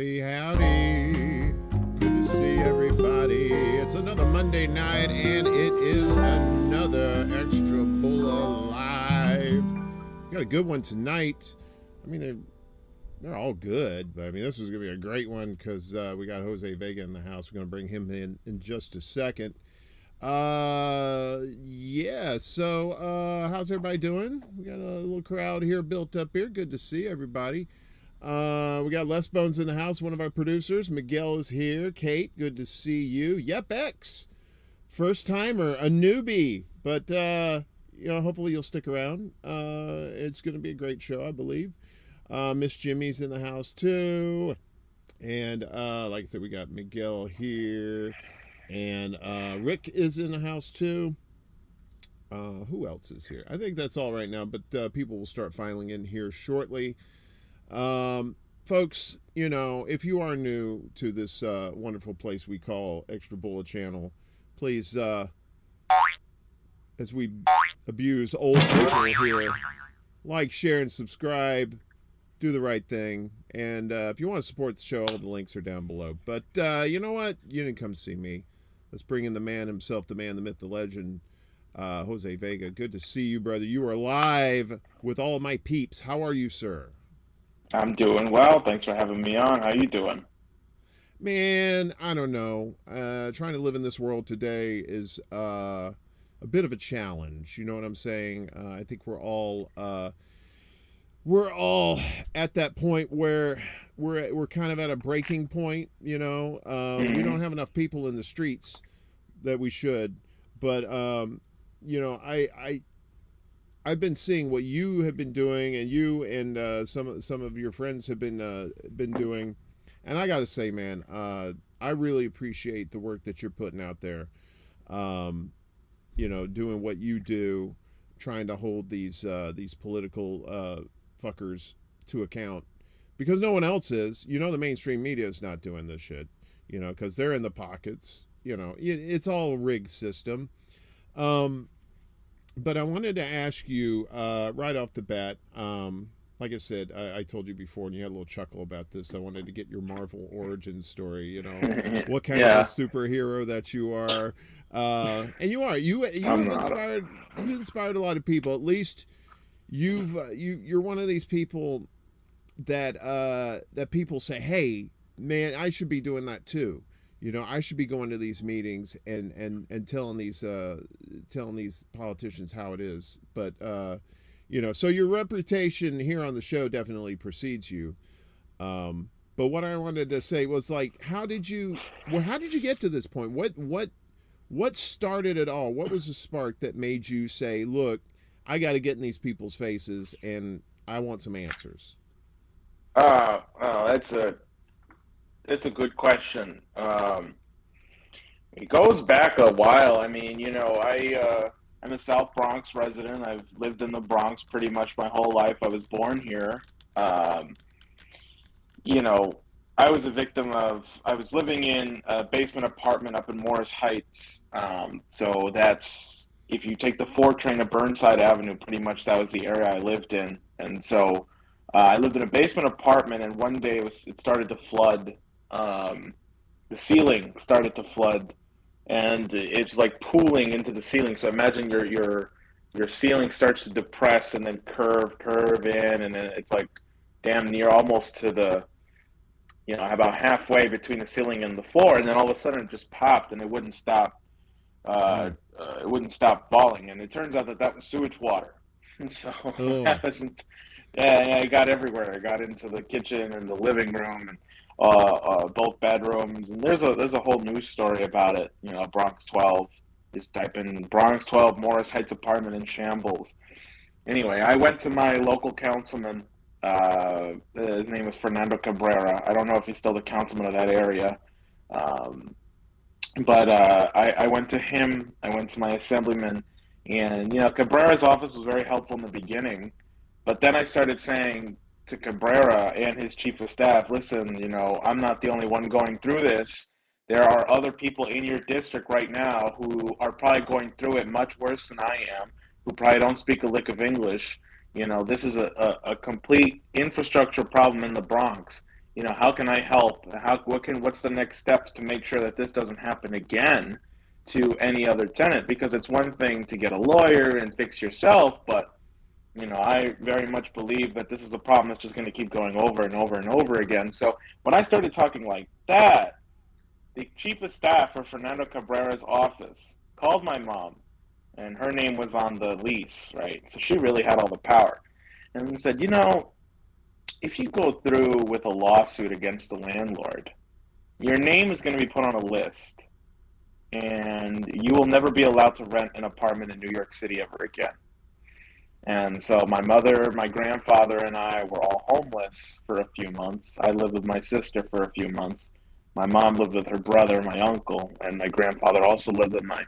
Howdy, howdy. Good to see everybody. It's another Monday night, and it is another Extra Bulla Live. Got a good one tonight. I mean, they're all good, but I mean, this is going to be a great one because we got Jose Vega in the house. We're going to bring him in just a second. Yeah, so how's everybody doing? We got a little crowd here built up here. Good to see everybody. We got Les Bones in the house, one of our producers. Miguel is here. Kate, good to see you. Yep, X, first timer, a newbie, but hopefully you'll stick around. It's going to be a great show, I believe. Miss Jimmy's in the house too, and like I said, we got Miguel here, and Rick is in the house too. Who else is here? I think that's all right now, but people will start filing in here shortly. Folks, if you are new to this wonderful place we call Extra Bulla Channel, please, as we abuse old people here, like, share, and subscribe. Do the right thing. And if you want to support the show, all the links are down below. But you know what? You didn't come see me. Let's bring in the man himself, the man, the myth, the legend, Jose Vega. Good to see you, brother. You are live with all my peeps. How are you, sir? I'm doing well. Thanks for having me on. How you doing? Man, I don't know. Trying to live in this world today is a bit of a challenge. You know what I'm saying? I think we're all at that point where we're kind of at a breaking point. We don't have enough people in the streets that we should. But I've been seeing what you have been doing, and you and some of your friends have been doing, and I gotta say, man, I really appreciate the work that you're putting out there. Doing what you do, trying to hold these political fuckers to account, because no one else is. The mainstream media is not doing this shit. Because they're in the pockets. It's all a rigged system. But I wanted to ask you right off the bat, like I said, I told you before, and you had a little chuckle about this. I wanted to get your Marvel origin story, what kind of a superhero that you are. And you are. You've inspired a lot of people. At least you're one of these people that people say, hey, man, I should be doing that too. I should be going to these meetings and telling these politicians how it is. But so your reputation here on the show definitely precedes you. But what I wanted to say was, like, how did you get to this point? What started it all? What was the spark that made you say, look, I got to get in these people's faces and I want some answers? That's a good question. It goes back a while. I mean, I'm a South Bronx resident. I've lived in the Bronx pretty much my whole life. I was born here. I was a victim I was living in a basement apartment up in Morris Heights. So that's, if you take the 4 train to Burnside Avenue, pretty much that was the area I lived in. And so I lived in a basement apartment, and one day it started to flood. The ceiling started to flood, and it's like pooling into the ceiling. So imagine your ceiling starts to depress and then curve in, and then it's like damn near almost to the, about halfway between the ceiling and the floor, and then all of a sudden it just popped, and it wouldn't stop. It wouldn't stop falling, and it turns out that was sewage water. And so that wasn't. Yeah, it got everywhere. It got into the kitchen and the living room and both bedrooms. And there's a whole news story about it. Bronx 12. Just type in Bronx 12 Morris Heights apartment in shambles. Anyway, I went to my local councilman. His name was Fernando Cabrera. I don't know if he's still the councilman of that area. But I went to him. I went to my assemblyman. And, Cabrera's office was very helpful in the beginning. But then I started saying to Cabrera and his chief of staff, listen, I'm not the only one going through this. There are other people in your district right now who are probably going through it much worse than I am, who probably don't speak a lick of English. This is a complete infrastructure problem in the Bronx. how can I help? What's the next steps to make sure that this doesn't happen again to any other tenant? Because it's one thing to get a lawyer and fix yourself, but I very much believe that this is a problem that's just going to keep going over and over and over again. So when I started talking like that, the chief of staff for Fernando Cabrera's office called my mom, and her name was on the lease, right? So she really had all the power, and said, if you go through with a lawsuit against the landlord, your name is going to be put on a list, and you will never be allowed to rent an apartment in New York City ever again. And so my mother, my grandfather, and I were all homeless for a few months. I lived with my sister for a few months. My mom lived with her brother, my uncle, and my grandfather also lived with my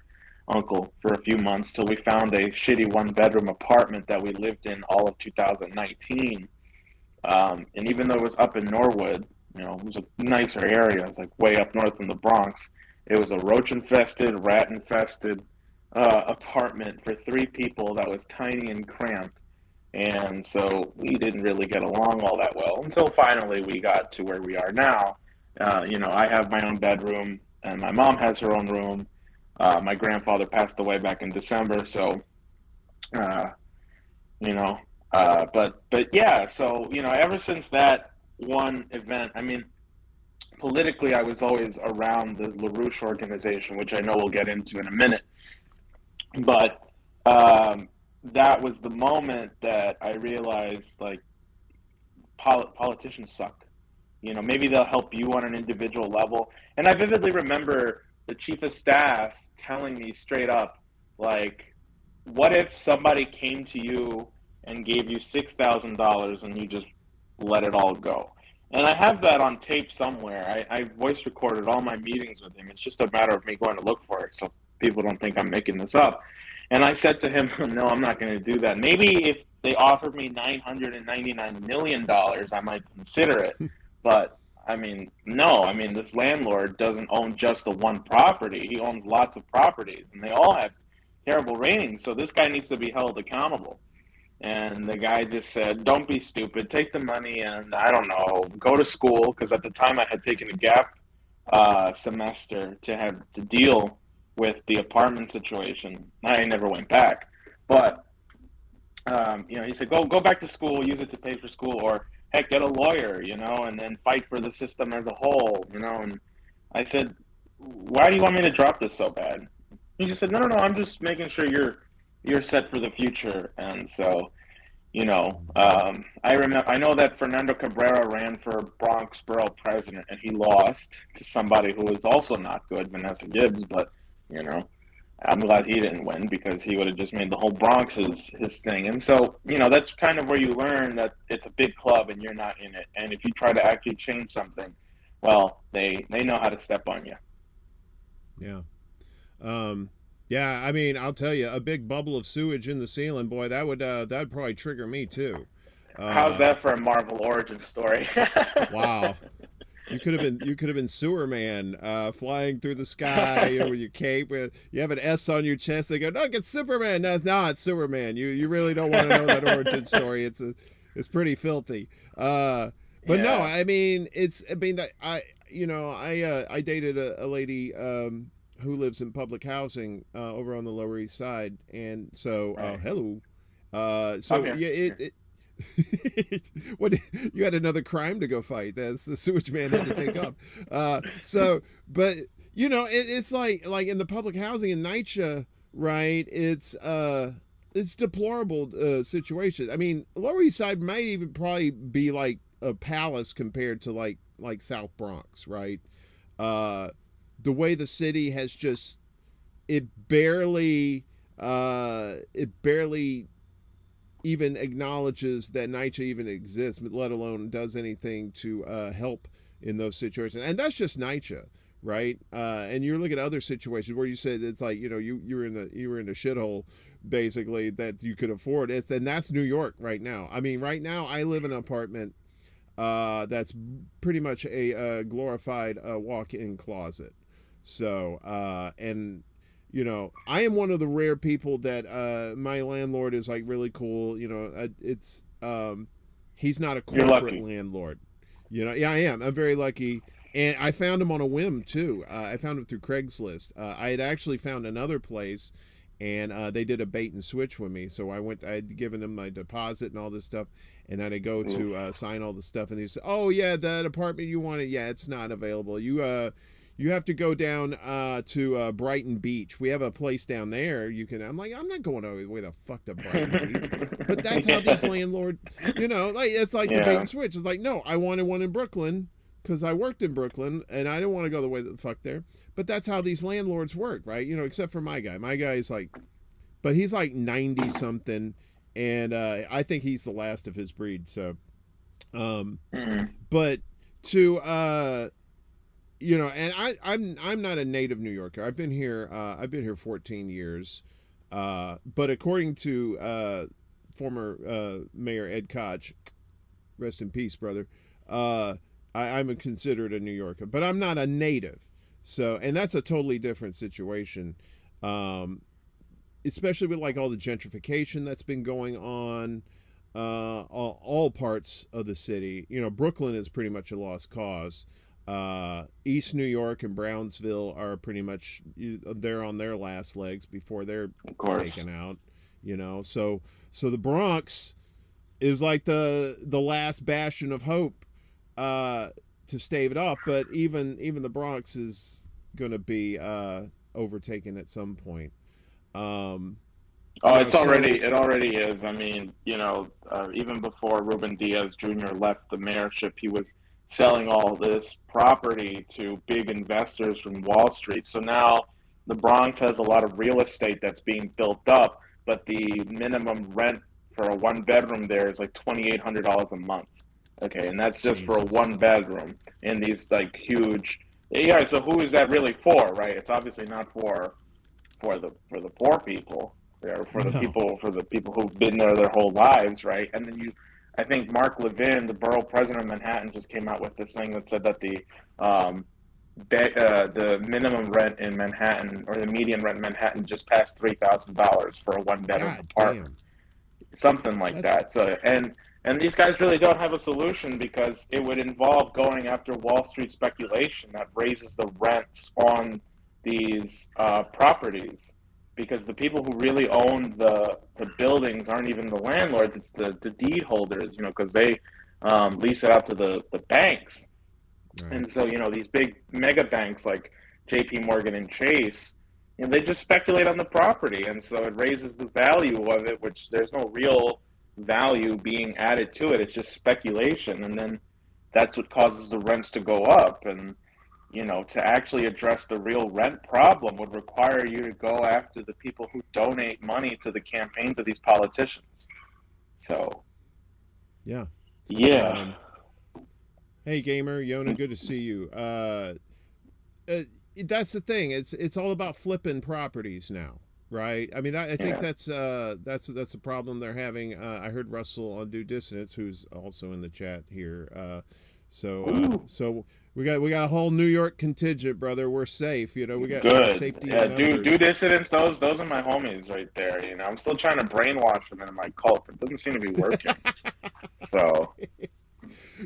uncle for a few months till we found a shitty one-bedroom apartment that we lived in all of 2019. And even though it was up in Norwood, it was a nicer area. It was like way up north in the Bronx. It was a roach-infested, rat-infested apartment for 3 people that was tiny and cramped. And so we didn't really get along all that well until finally we got to where we are now. I have my own bedroom, and my mom has her own room. My grandfather passed away back in December, so, but yeah, so, ever since that one event, politically, I was always around the LaRouche organization, which I know we'll get into in a minute. But that was the moment that I realized, like, politicians suck. Maybe they'll help you on an individual level. And I vividly remember the chief of staff telling me straight up, like, what if somebody came to you and gave you $6,000 and you just let it all go? And I have that on tape somewhere. I voice recorded all my meetings with him. It's just a matter of me going to look for it so people don't think I'm making this up. And I said to him, no, I'm not going to do that. Maybe if they offered me $999 million, I might consider it. But, no. This landlord doesn't own just the one property. He owns lots of properties, and they all have terrible ratings. So this guy needs to be held accountable. And the guy just said, don't be stupid. Take the money and, I don't know, go to school. Because at the time I had taken a gap semester to deal with the apartment situation. I never went back. But, he said, go back to school, use it to pay for school, or heck, get a lawyer, and then fight for the system as a whole, And I said, why do you want me to drop this so bad? He just said, no, I'm just making sure you're set for the future. And so, I know that Fernando Cabrera ran for Bronx borough president, and he lost to somebody who was also not good, Vanessa Gibbs, but, I'm glad he didn't win because he would have just made the whole Bronx his thing. And so, that's kind of where you learn that it's a big club and you're not in it. And if you try to actually change something, well, they know how to step on you. Yeah. Yeah, I'll tell you, a big bubble of sewage in the ceiling, boy, that'd probably trigger me too. How's that for a Marvel origin story? Wow. You could have been Sewer Man, flying through the sky, with your cape. You have an S on your chest. They go, no, it's Superman. No, it's Sewer Man. You really don't want to know that origin story. It's pretty filthy. But yeah. No, I dated a lady who lives in public housing over on the Lower East Side, and so hello. What, you had another crime to go fight. That's the sewage man had to take up. But it's like in the public housing in NYCHA, right? It's deplorable situation. Lower East Side might even probably be like a palace compared to like South Bronx, right? The way the city has just it barely even acknowledges that NYCHA even exists, let alone does anything to help in those situations. And that's just NYCHA, right? And you look at other situations where you said it's like, you were in a shithole basically that you could afford it. And that's New York right now. Right now I live in an apartment that's pretty much a glorified walk-in closet. So, and I am one of the rare people that my landlord is like really cool. He's not a corporate landlord. Yeah, I am. I'm very lucky. And I found him on a whim too. I found him through Craigslist. I had actually found another place, and they did a bait and switch with me. So I went. I had given them my deposit and all this stuff, and then I go to sign all the stuff, and he said, "Oh yeah, that apartment you wanted, yeah, it's not available. You have to go down to Brighton Beach. We have a place down there. You can." I'm like, I'm not going all the way the fuck to Brighton Beach. But that's how these landlords, like it's like the bait and switch. It's like, no, I wanted one in Brooklyn because I worked in Brooklyn and I didn't want to go the way the fuck there. But that's how these landlords work, right? Except for my guy. My guy is like, but he's like 90 something, and I think he's the last of his breed. So, but to and I'm not a native New Yorker. I've been here 14 years. But according to former Mayor Ed Koch, rest in peace, brother, I'm considered a New Yorker, but I'm not a native. So, and that's a totally different situation, especially with like all the gentrification that's been going on, all parts of the city. Brooklyn is pretty much a lost cause. East New York and Brownsville are pretty much, they're on their last legs before they're taken out. So the Bronx is like the last bastion of hope to stave it off, but even the Bronx is going to be overtaken at some point. It already is. I mean, even before Ruben Diaz Jr. left the mayorship, he was selling all this property to big investors from Wall Street. So now the Bronx has a lot of real estate that's being built up, but the minimum rent for a one bedroom there is like $2,800 a month. Okay, and that's just for a one bedroom in these like huge. Yeah, so who is that really for, right? It's obviously not for the poor people, or for the people who've been there their whole lives, right? And then I think Mark Levin, the borough president of Manhattan, just came out with this thing that said that the minimum rent in Manhattan, or the median rent in Manhattan, just passed $3,000 for a one bedroom apartment. Something like that. So and these guys really don't have a solution, because it would involve going after Wall Street speculation that raises the rents on these properties, because the people who really own the buildings aren't even the landlords, it's the deed holders, because they lease it out to the banks. Right. And so, these big mega banks like JP Morgan and Chase, they just speculate on the property, and so it raises the value of it, which there's no real value being added to it. It's just speculation, and then that's what causes the rents to go up. And to actually address the real rent problem would require you to go after the people who donate money to the campaigns of these politicians. So yeah. Hey gamer, Yona, good to see you. That's the thing. It's all about flipping properties now, right? I mean, I think that's a problem they're having. I heard Russell on Due Dissonance, who's also in the chat here. So we got a whole New York contingent, brother. We're safe. We got safety. Yeah, Due Dissonance. Those are my homies right there. I'm still trying to brainwash them into my cult, but it doesn't seem to be working. So.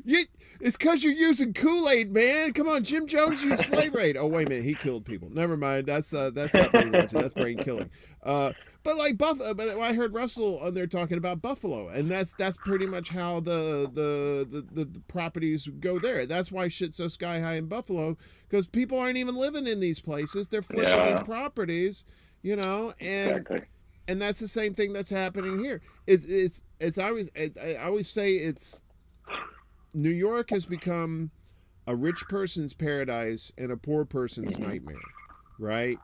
It's because you're using Kool-Aid, man. Come on, Jim Jones used Flavor Aid. Oh, wait a minute, he killed people. Never mind. That's not brainwashing. That's brain killing. But like but I heard Russell on there talking about Buffalo, and that's pretty much how the properties go there. That's why shit's so sky high in Buffalo, because people aren't even living in these places. They're flipping these properties, and. Exactly. And that's the same thing that's happening here. I always say it's. New York has become a rich person's paradise and a poor person's nightmare, right?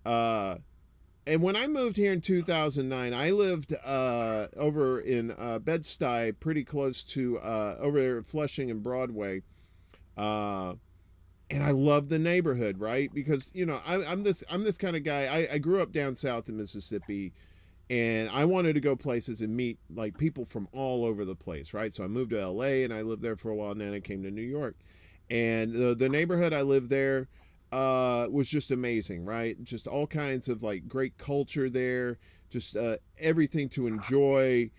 And when I moved here in 2009, I lived over in Bed-Stuy, pretty close to over there at Flushing and Broadway, and I loved the neighborhood, right? Because I'm this kind of guy. I grew up down south in Mississippi. And I wanted to go places and meet like people from all over the place, right? So I moved to LA and I lived there for a while, and then I came to New York. And the neighborhood I lived there was just amazing, right? Just all kinds of like great culture there, just everything to enjoy,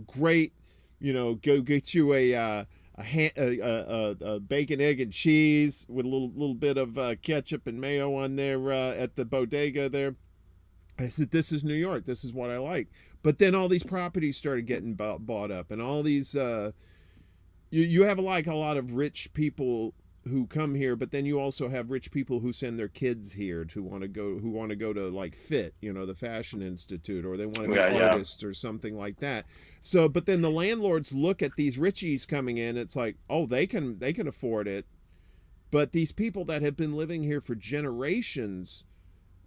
great, go get you a a bacon, egg, and cheese with a little bit of ketchup and mayo on there at the bodega there. I said, this is New York. This is what I like. But then all these properties started getting bought up, and all these you have like a lot of rich people who come here, but then you also have rich people who send their kids here who want to go to like FIT, the Fashion Institute, or they want to be artists or something like that. So, but then the landlords look at these richies coming in. It's like, oh, they can afford it, but these people that have been living here for generations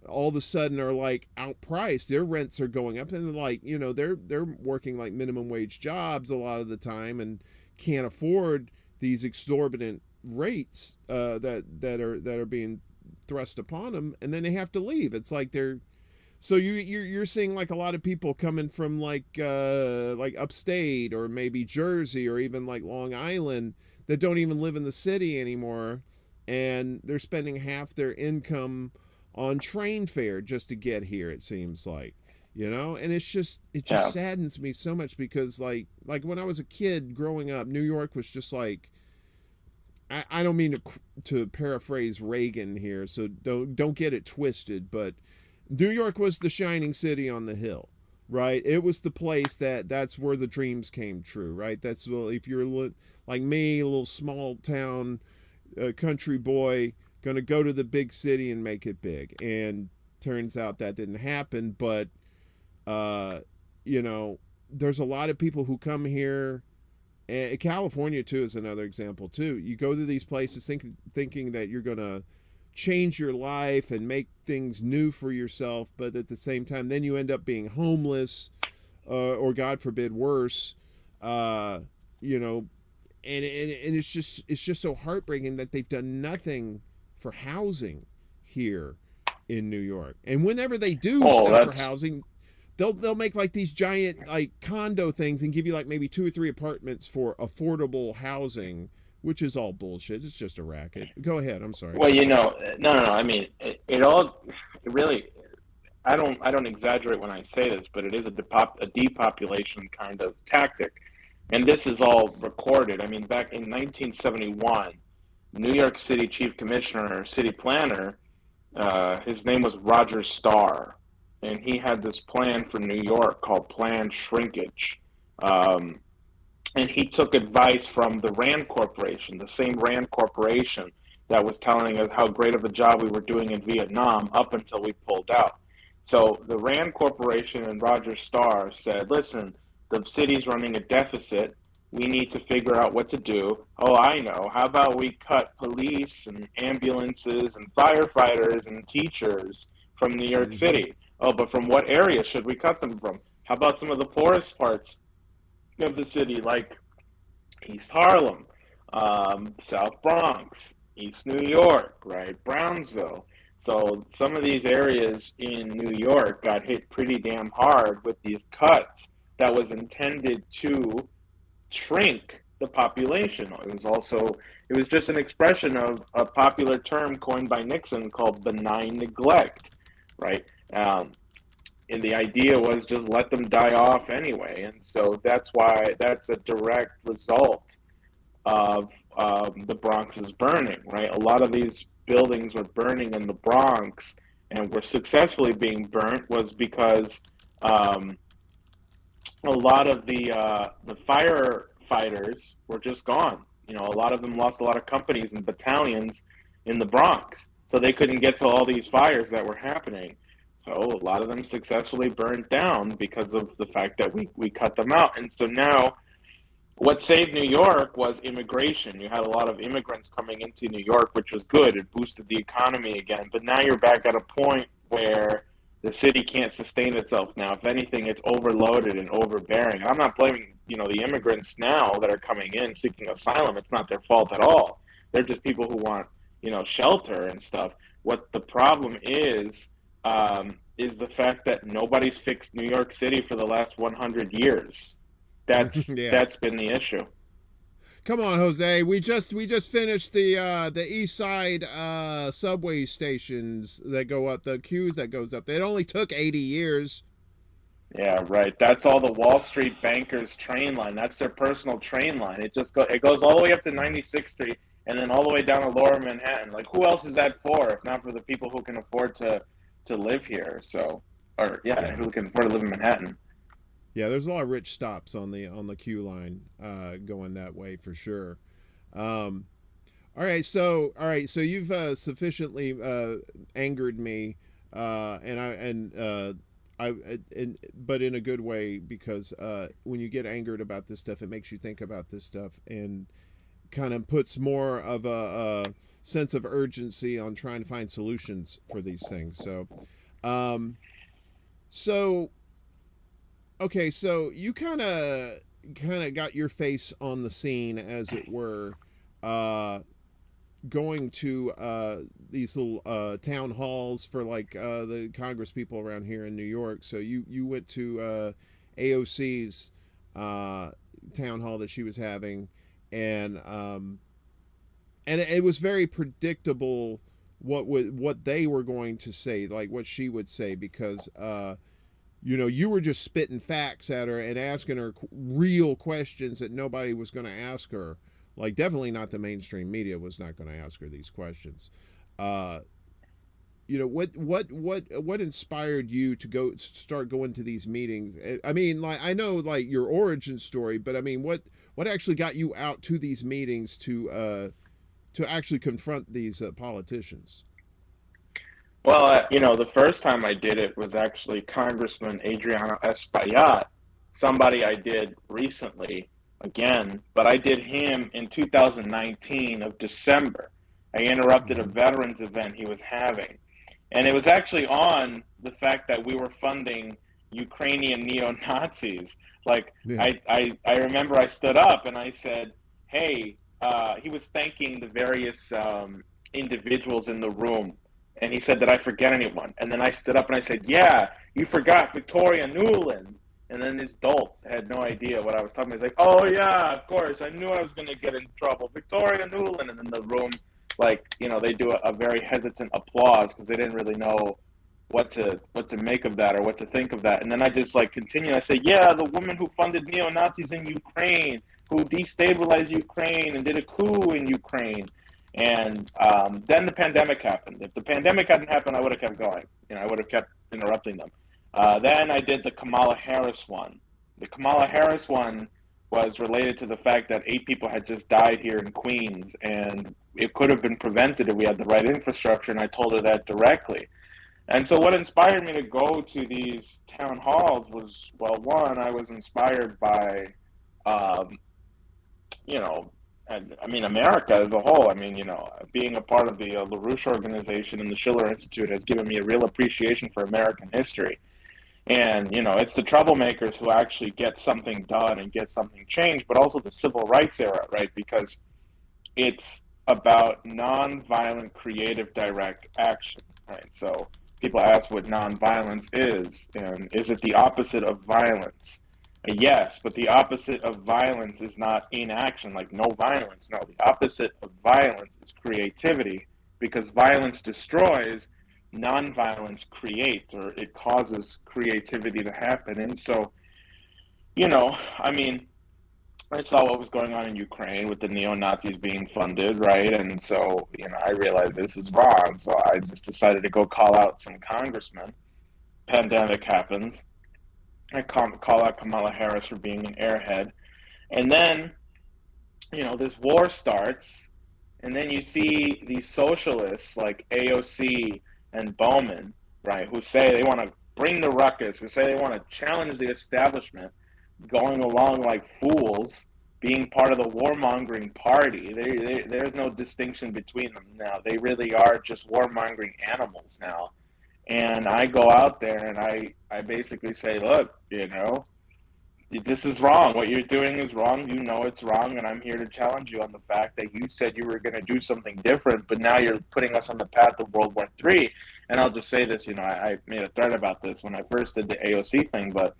all of a sudden are like outpriced. Their rents are going up, and like they're working like minimum wage jobs a lot of the time and can't afford these exorbitant rates that are being thrust upon them, and then they have to leave. It's like you're seeing like a lot of people coming from like upstate or maybe Jersey or even like Long Island that don't even live in the city anymore, and they're spending half their income on train fare just to get here, it seems like. And it just saddens me so much, because like when I was a kid growing up, New York was just like, I don't mean to paraphrase Reagan here, so don't get it twisted, but New York was the shining city on the hill, right? It was the place that's where the dreams came true, right? That's, well, if you're like me, a little small town country boy, gonna go to the big city and make it big. And turns out that didn't happen, but there's a lot of people who come here. California too is another example too. You go to these places thinking that you're gonna change your life and make things new for yourself, but at the same time, then you end up being homeless, or God forbid worse. And it's just so heartbreaking that they've done nothing for housing here in New York. And whenever they do stuff for housing, they'll make like these giant like condo things and give you like maybe 2 or 3 apartments for affordable housing, which is all bullshit. It's just a racket. Go ahead. I'm sorry. Well, no. I mean, it really. I don't exaggerate when I say this, but it is a depopulation kind of tactic, and this is all recorded. I mean, back in 1971, New York City Chief Commissioner or City Planner, his name was Roger Starr. And he had this plan for New York called Planned Shrinkage. And he took advice from the Rand Corporation, the same Rand Corporation that was telling us how great of a job we were doing in Vietnam up until we pulled out. So the Rand Corporation and Roger Starr said, listen, the city's running a deficit. We need to figure out what to do. Oh, I know. How about we cut police and ambulances and firefighters and teachers from New York City? Oh, but from what area should we cut them from? How about some of the poorest parts of the city, like East Harlem, South Bronx, East New York, right? Brownsville. So some of these areas in New York got hit pretty damn hard with these cuts that was intended to shrink the population. It was just an expression of a popular term coined by Nixon called benign neglect, right? And the idea was just let them die off anyway. And so that's a direct result of the Bronx's burning, right? A lot of these buildings were burning in the Bronx and were successfully being burnt was because a lot of the firefighters were just gone. A lot of them lost a lot of companies and battalions in the Bronx, so they couldn't get to all these fires that were happening. So a lot of them successfully burned down because of the fact that we cut them out. And so now what saved New York was immigration. You had a lot of immigrants coming into New York, which was good. It boosted the economy again. But now you're back at a point where the city can't sustain itself now. If anything, it's overloaded and overbearing. I'm not blaming, the immigrants now that are coming in seeking asylum. It's not their fault at all. They're just people who want, shelter and stuff. What the problem is the fact that nobody's fixed New York City for the last 100 years. That's been the issue. Come on, Jose. We just finished the East Side subway stations that go up, the queues that goes up. It only took 80 years. Yeah, right. That's all the Wall Street bankers' train line. That's their personal train line. It goes all the way up to 96th Street and then all the way down to Lower Manhattan. Like, who else is that for if not for the people who can afford to live here? So, or yeah, Yeah. who can afford to live in Manhattan? Yeah, there's a lot of rich stops on the Q line going that way for sure. Um, all right, so you've sufficiently angered me, but in a good way because when you get angered about this stuff, it makes you think about this stuff and kind of puts more of a sense of urgency on trying to find solutions for these things. Um, so okay, so you kind of got your face on the scene, as it were, uh, going to these little town halls for like the Congress people around here in New York. So you went to AOC's town hall that she was having, and it was very predictable what they were going to say, like what she would say, because you were just spitting facts at her and asking her real questions that nobody was going to ask her. Like, definitely not the mainstream media was not going to ask her these questions. What inspired you to start going to these meetings? I mean, like, I know like your origin story, but I mean, what actually got you out to these meetings to actually confront these politicians? Well, the first time I did it was actually Congressman Adriano Espaillat, somebody I did recently again, but I did him in 2019 of December. I interrupted a Mm-hmm. veterans event he was having. And it was actually on the fact that we were funding Ukrainian neo-Nazis. Like, Yeah. I remember I stood up and I said, hey, he was thanking the various individuals in the room, and he said, did I forget anyone? And then I stood up and I said, yeah, you forgot Victoria Nuland. And then this dolt had no idea what I was talking about. He's like, oh, yeah, of course. I knew I was going to get in trouble. Victoria Nuland. And then the room, like, they do a very hesitant applause because they didn't really know what to make of that or what to think of that. And then I just, like, continue. I say, yeah, the woman who funded neo-Nazis in Ukraine, who destabilized Ukraine and did a coup in Ukraine. And then the pandemic happened. If the pandemic hadn't happened, I would have kept going. I would have kept interrupting them. Then I did the Kamala Harris one. The Kamala Harris one was related to the fact that 8 people had just died here in Queens, and it could have been prevented if we had the right infrastructure, and I told her that directly. And so what inspired me to go to these town halls was, well, one, I was inspired by, um, you know, I mean, America as a whole. I mean, being a part of the LaRouche organization and the Schiller Institute has given me a real appreciation for American history. And, it's the troublemakers who actually get something done and get something changed, but also the civil rights era, right? Because it's about nonviolent, creative, direct action, right? So people ask what nonviolence is, and is it the opposite of violence? Yes, but the opposite of violence is not inaction, like no violence. No, the opposite of violence is creativity, because violence destroys, nonviolence creates, or it causes creativity to happen. And so, I mean, I saw what was going on in Ukraine with the neo-Nazis being funded, right? And so, I realized this is wrong. So I just decided to go call out some congressmen. Pandemic happens. I call out Kamala Harris for being an airhead. And then, this war starts. And then you see these socialists like AOC and Bowman, right, who say they want to bring the ruckus, who say they want to challenge the establishment, going along like fools, being part of the warmongering party. There's no distinction between them now. They really are just warmongering animals now. And I go out there and I basically say, look, this is wrong. What you're doing is wrong. You know it's wrong, and I'm here to challenge you on the fact that you said you were going to do something different, but now you're putting us on the path of World War III. And I'll just say this, I made a thread about this when I first did the AOC thing, but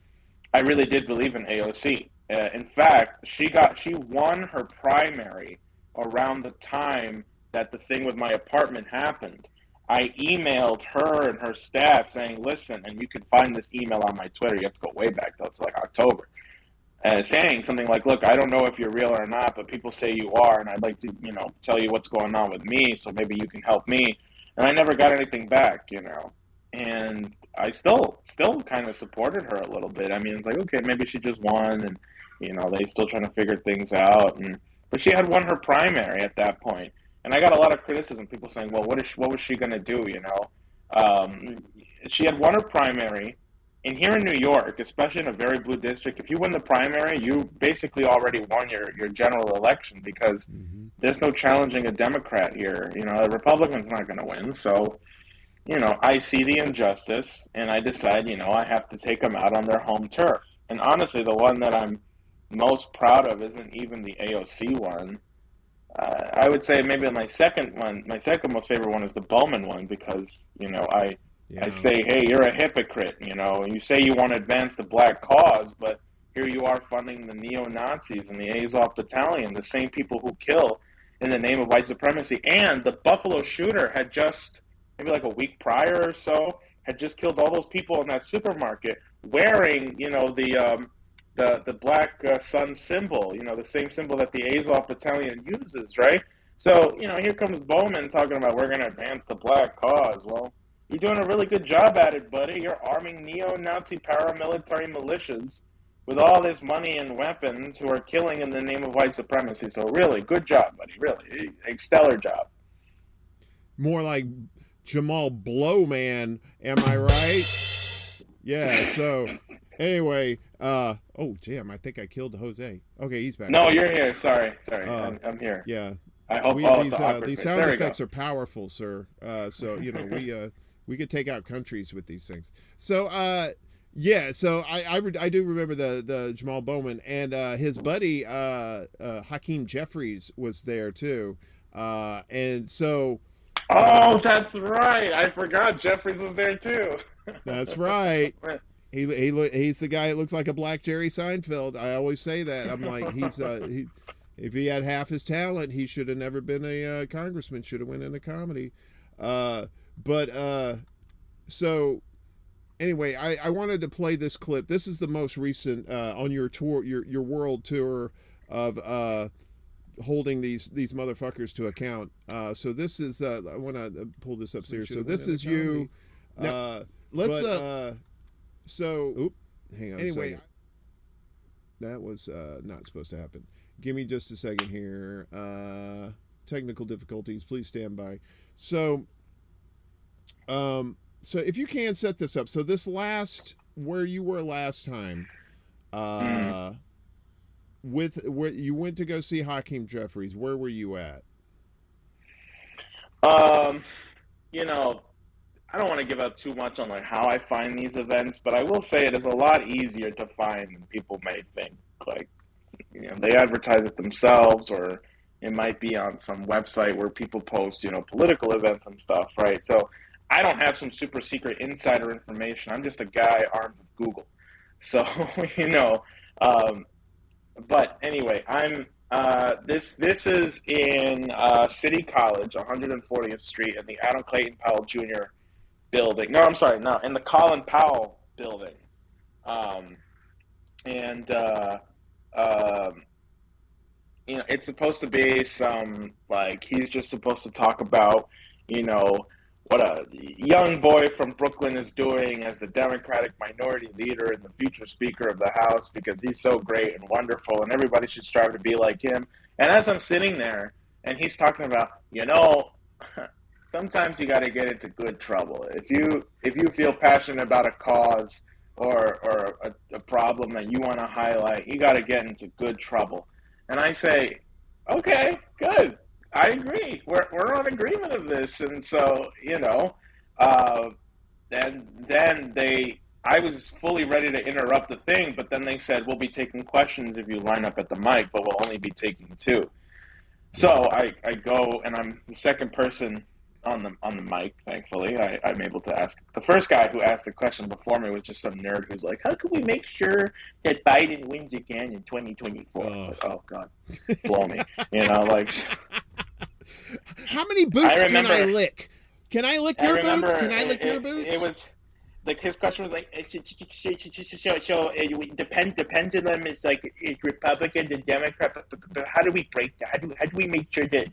I really did believe in AOC. In fact, she won her primary around the time that the thing with my apartment happened. I emailed her and her staff saying, listen, and you can find this email on my Twitter. You have to go way back, though. It's like October. Saying something like, look, I don't know if you're real or not, but people say you are, and I'd like to, tell you what's going on with me, so maybe you can help me. And I never got anything back, And I still kind of supported her a little bit. I mean, it's like, okay, maybe she just won, and, they still trying to figure things out. But she had won her primary at that point. And I got a lot of criticism, people saying, well, what was she going to do, She had won her primary. And here in New York, especially in a very blue district, if you win the primary, you basically already won your general election because there's no challenging a Democrat here. A Republican's not going to win. So, I see the injustice, and I decide, I have to take them out on their home turf. And honestly, the one that I'm most proud of isn't even the AOC one. I would say maybe my second most favorite one is the Bowman one because, I say, hey, you're a hypocrite, You say you want to advance the black cause, but here you are funding the neo-Nazis and the Azov Battalion, the same people who kill in the name of white supremacy. And the Buffalo shooter had just, maybe like a week prior or so, had just killed all those people in that supermarket wearing, the black sun symbol, the same symbol that the Azov Battalion uses, right? So, here comes Bowman talking about we're going to advance the black cause. Well, you're doing a really good job at it, buddy. You're arming neo-Nazi paramilitary militias with all this money and weapons who are killing in the name of white supremacy. So really, good job, buddy. Really, a stellar job. More like Jamal Blowman, am I right? Yeah, so anyway, oh, damn, I think I killed Jose. Okay, he's back. No, you're here. Sorry. I'm here. Yeah. I hope these sound effects are powerful, sir. So, we could take out countries with these things. So, so I do remember the Jamal Bowman and his buddy Hakeem Jeffries was there too, and so. Oh, that's right. I forgot Jeffries was there too. That's right. He's the guy that looks like a black Jerry Seinfeld. I always say that. I'm like, if he had half his talent, he should have never been a congressman. Should have went into comedy. So anyway, I wanted to play this clip. This is the most recent on your tour, your world tour of holding these motherfuckers to account. So this is I want to pull this up here. So this is you. Let's hang on. Anyway, that was not supposed to happen. Give me just a second here. Technical difficulties. Please stand by. So if you can set this up. So this where you were last time, where you went to go see Hakeem Jeffries, where were you at? I don't want to give out too much on like how I find these events, but I will say it is a lot easier to find than people may think. Like, they advertise it themselves, or it might be on some website where people post, political events and stuff, right? So I don't have some super secret insider information. I'm just a guy armed with Google. So, but anyway, I'm this is in City College, 140th Street, in the Adam Clayton Powell Jr. building. No, I'm sorry, no, in the Colin Powell building. It's supposed to be some, like, he's just supposed to talk about, what a young boy from Brooklyn is doing as the Democratic minority leader and the future Speaker of the House because he's so great and wonderful and everybody should strive to be like him. And as I'm sitting there and he's talking about, sometimes you got to get into good trouble. If you feel passionate about a cause or a problem that you want to highlight, you got to get into good trouble. And I say, okay, good. I agree. We're on agreement of this. And so, and then I was fully ready to interrupt the thing, but then they said, we'll be taking questions if you line up at the mic, but we'll only be taking 2. So I go and I'm the second person on the mic, thankfully. I'm able to ask. The first guy who asked the question before me was just some nerd who's like, how can we make sure that Biden wins again in 2024? Like, oh, God, blow me. Like... How many boots can I lick? Can I lick I your remember boots? Can I lick your boots? It was like his question was like, so the pendulum is like it's Republican and Democrat, but how do we break that? How do we make sure that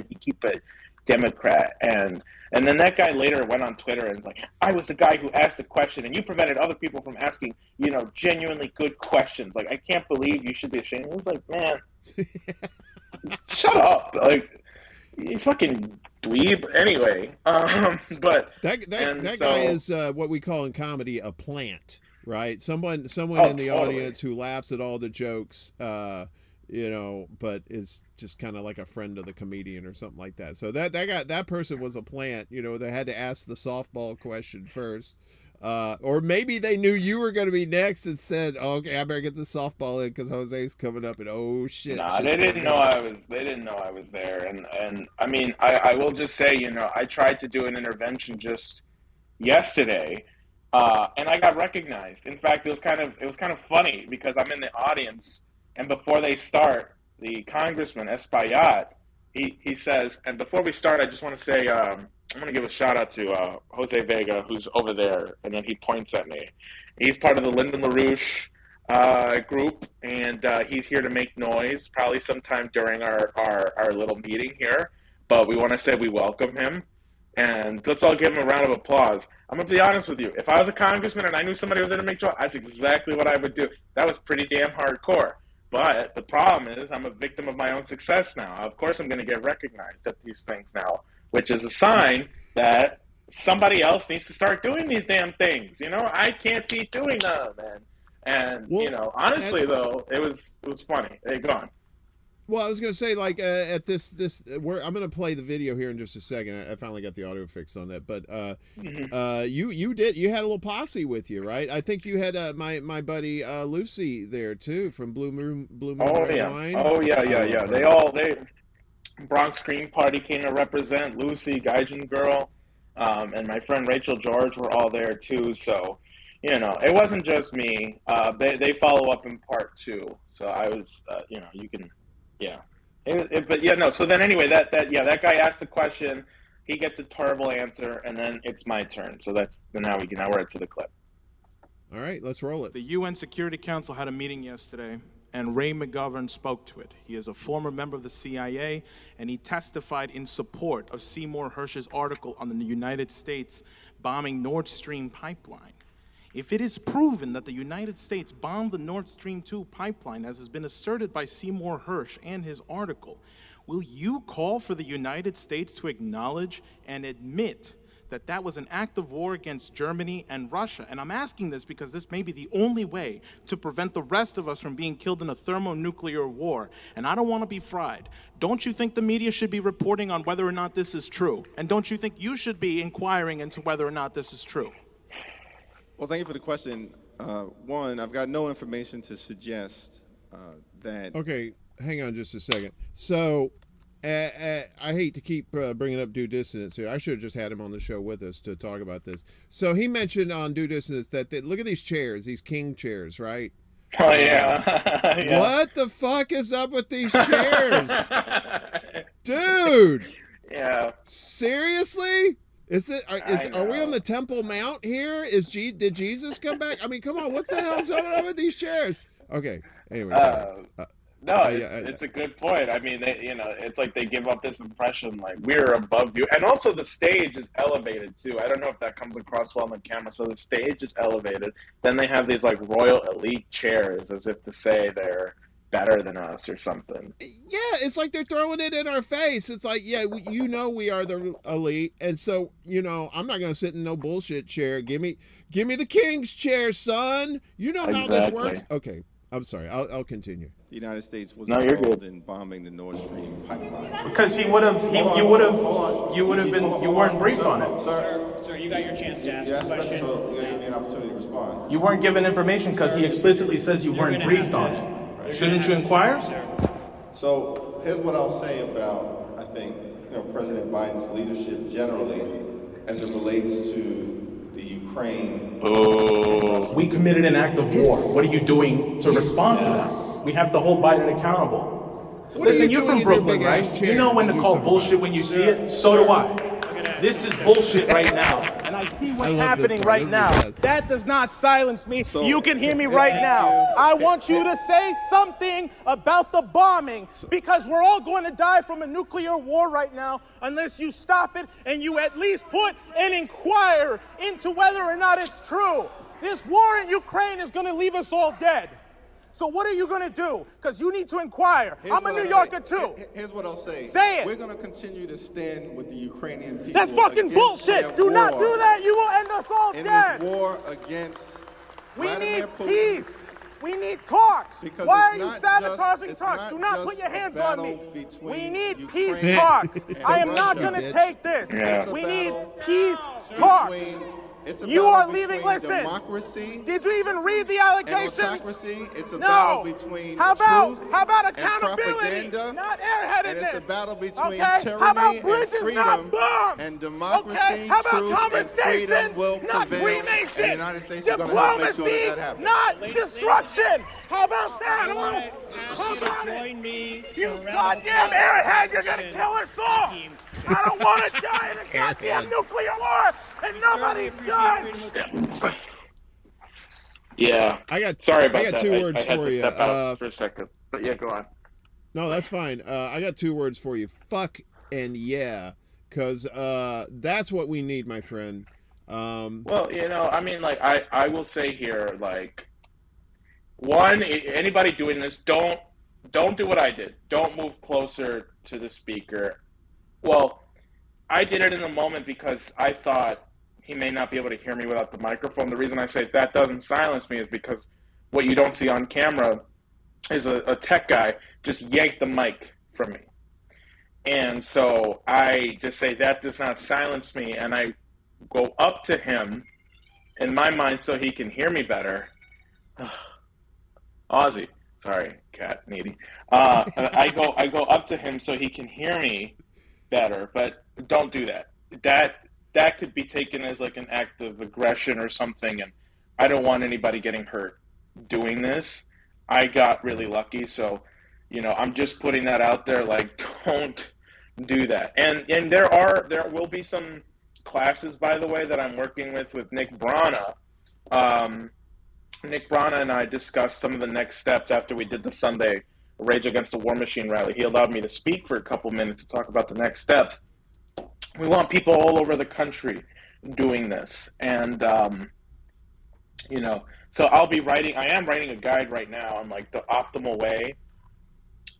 we keep a Democrat? And then that guy later went on Twitter and was like, I was the guy who asked the question, and you prevented other people from asking, genuinely good questions. Like, I can't believe you should be ashamed. It was like, man, shut up. Like, you fucking dweeb. Anyway, but that guy is what we call in comedy a plant, right? Someone in the totally. audience who laughs at all the jokes, but is just kind of like a friend of the comedian or something like that. So that person was a plant. They had to ask the softball question first. Or maybe they knew you were going to be next and said, okay, I better get the softball in because Jose's coming up, and oh shit. Nah, they didn't know I was there. And I mean, I will just say, I tried to do an intervention just yesterday, and I got recognized. In fact, it was kind of funny because I'm in the audience, and before they start, the Congressman Espaillat, he says, and before we start, I just want to say, I'm going to give a shout out to Jose Vega, who's over there, and then he points at me. He's part of the Lyndon LaRouche group, and he's here to make noise, probably sometime during our little meeting here. But we want to say we welcome him, and let's all give him a round of applause. I'm going to be honest with you. If I was a congressman and I knew somebody was going to make noise, that's exactly what I would do. That was pretty damn hardcore. But the problem is I'm a victim of my own success now. Of course I'm going to get recognized at these things now, which is a sign that somebody else needs to start doing these damn things. I can't be doing them, man. And honestly though, it was funny. Hey, go on. Well, I was going to say, like, at this I'm going to play the video here in just a second. I finally got the audio fixed on that, but you had a little posse with you, right? I think you had my buddy Lucy there too from Blue Moon Wine. Oh yeah. They Bronx Green Party came to represent. Lucy, Gaijin Girl, and my friend Rachel George were all there too. So, it wasn't just me. They follow up in part two. So I was, you can. Yeah, but yeah, no. So then anyway, that guy asked the question, he gets a terrible answer, and then it's my turn. So now we're to the clip. All right, let's roll it. The UN Security Council had a meeting yesterday, and Ray McGovern spoke to it. He is a former member of the CIA, and he testified in support of Seymour Hersh's article on the United States bombing Nord Stream pipeline. If it is proven that the United States bombed the Nord Stream 2 pipeline, as has been asserted by Seymour Hersh and his article, will you call for the United States to acknowledge and admit that that was an act of war against Germany and Russia? And I'm asking this because this may be the only way to prevent the rest of us from being killed in a thermonuclear war. And I don't want to be fried. Don't you think the media should be reporting on whether or not this is true? And don't you think you should be inquiring into whether or not this is true? Well, thank you for the question. One, I've got no information to suggest that... Okay, hang on just a second. So, I hate to keep bringing up due dissonance here. I should have just had him on the show with us to talk about this. So he mentioned on due dissonance that look at these chairs, these king chairs, right? Oh, yeah. Yeah. What the fuck is up with these chairs? Dude! Yeah. Seriously? Are we on the Temple Mount here? Did Jesus come back? I mean, come on, what the hell's going on with these chairs? Okay, anyway, sorry. It's a good point. I mean, it's like they give up this impression like we're above you, and also the stage is elevated too. I don't know if that comes across well on the camera. So the stage is elevated. Then they have these like royal elite chairs, as if to say they're better than us or something. Yeah, it's like they're throwing it in our face. It's like, yeah, we are the elite, and so I'm not gonna sit in no bullshit chair. Give me the king's chair, son. You know how this works. Okay, I'm sorry. I'll continue. The United States was involved in bombing the Nord Stream pipeline. Because you weren't briefed on it. Sir, you got your chance to ask a question. So you give me an opportunity to respond. You weren't given information because he explicitly says you weren't briefed on it. Shouldn't you inquire? So here's what I'll say about, I think, President Biden's leadership generally as it relates to the Ukraine. We committed an act of war. What are you doing to respond to that? We have to hold Biden accountable. So listen, you're from Brooklyn, right? You know when to call bullshit when you see it. So do I. This is bullshit right now. And I see what's happening right now. That does not silence me. You can hear me right now. I want you to say something about the bombing, because we're all going to die from a nuclear war right now unless you stop it and you at least put and inquire into whether or not it's true. This war in Ukraine is going to leave us all dead. So what are you going to do? Because you need to inquire. I'm a New Yorker too. Here's what I'll say. Say it. We're going to continue to stand with the Ukrainian people. That's fucking bullshit. Do not do that. You will end us all in dead. this war against Vladimir Putin. We need peace. We need talks. Because why are it's you not sabotaging just- talks? it's Do not not put just your a hands on battle me. between We need Ukraine peace talks. and I am not Russia. going to take this. Yeah. It's a We need battle peace talks. It's a You battle are between leaving. Listen. democracy Did you even read the and allegations? autocracy. It's a No. battle between How truth about and accountability? propaganda. Not And airheadedness. it's a battle between Okay? tyranny How about and bridges, freedom. not bombs? And democracy, Okay? How about truth, and freedom conversations, will not prevail. cremation? And the United States is going to help make sure Diplomacy, that happens. not destruction. How about that? I want to ask How you to about join it? me You for a round of goddamn applause. airhead, you're gonna kill us all. I don't want to die in a goddamn nuclear war, and nobody does. Yeah. I Sorry about got that. two I words had for to you. step out for a second. But yeah, go on. No, that's fine. I got two words for you. Fuck and yeah. Because that's what we need, my friend. Well, I mean, like, I will say here, like, one, anybody doing this, don't do what I did. Don't move closer to the speaker. Well, I did it in the moment because I thought he may not be able to hear me without the microphone. The reason I say that doesn't silence me is because what you don't see on camera is a tech guy just yanked the mic from me. And so I just say that does not silence me, and I go up to him in my mind so he can hear me better. Ozzy, sorry, cat needy. I go up to him so he can hear me better, but don't do that. That could be taken as like an act of aggression or something, and I don't want anybody getting hurt doing this. I got really lucky, so I'm just putting that out there. Like, don't do that. And there will be some classes, by the way, that I'm working with Nick Brana. Nick Brana and I discussed some of the next steps after we did the Sunday Rage Against the War Machine rally. He allowed me to speak for a couple minutes to talk about the next steps. We want people all over the country doing this. And, so I am writing a guide right now on like the optimal way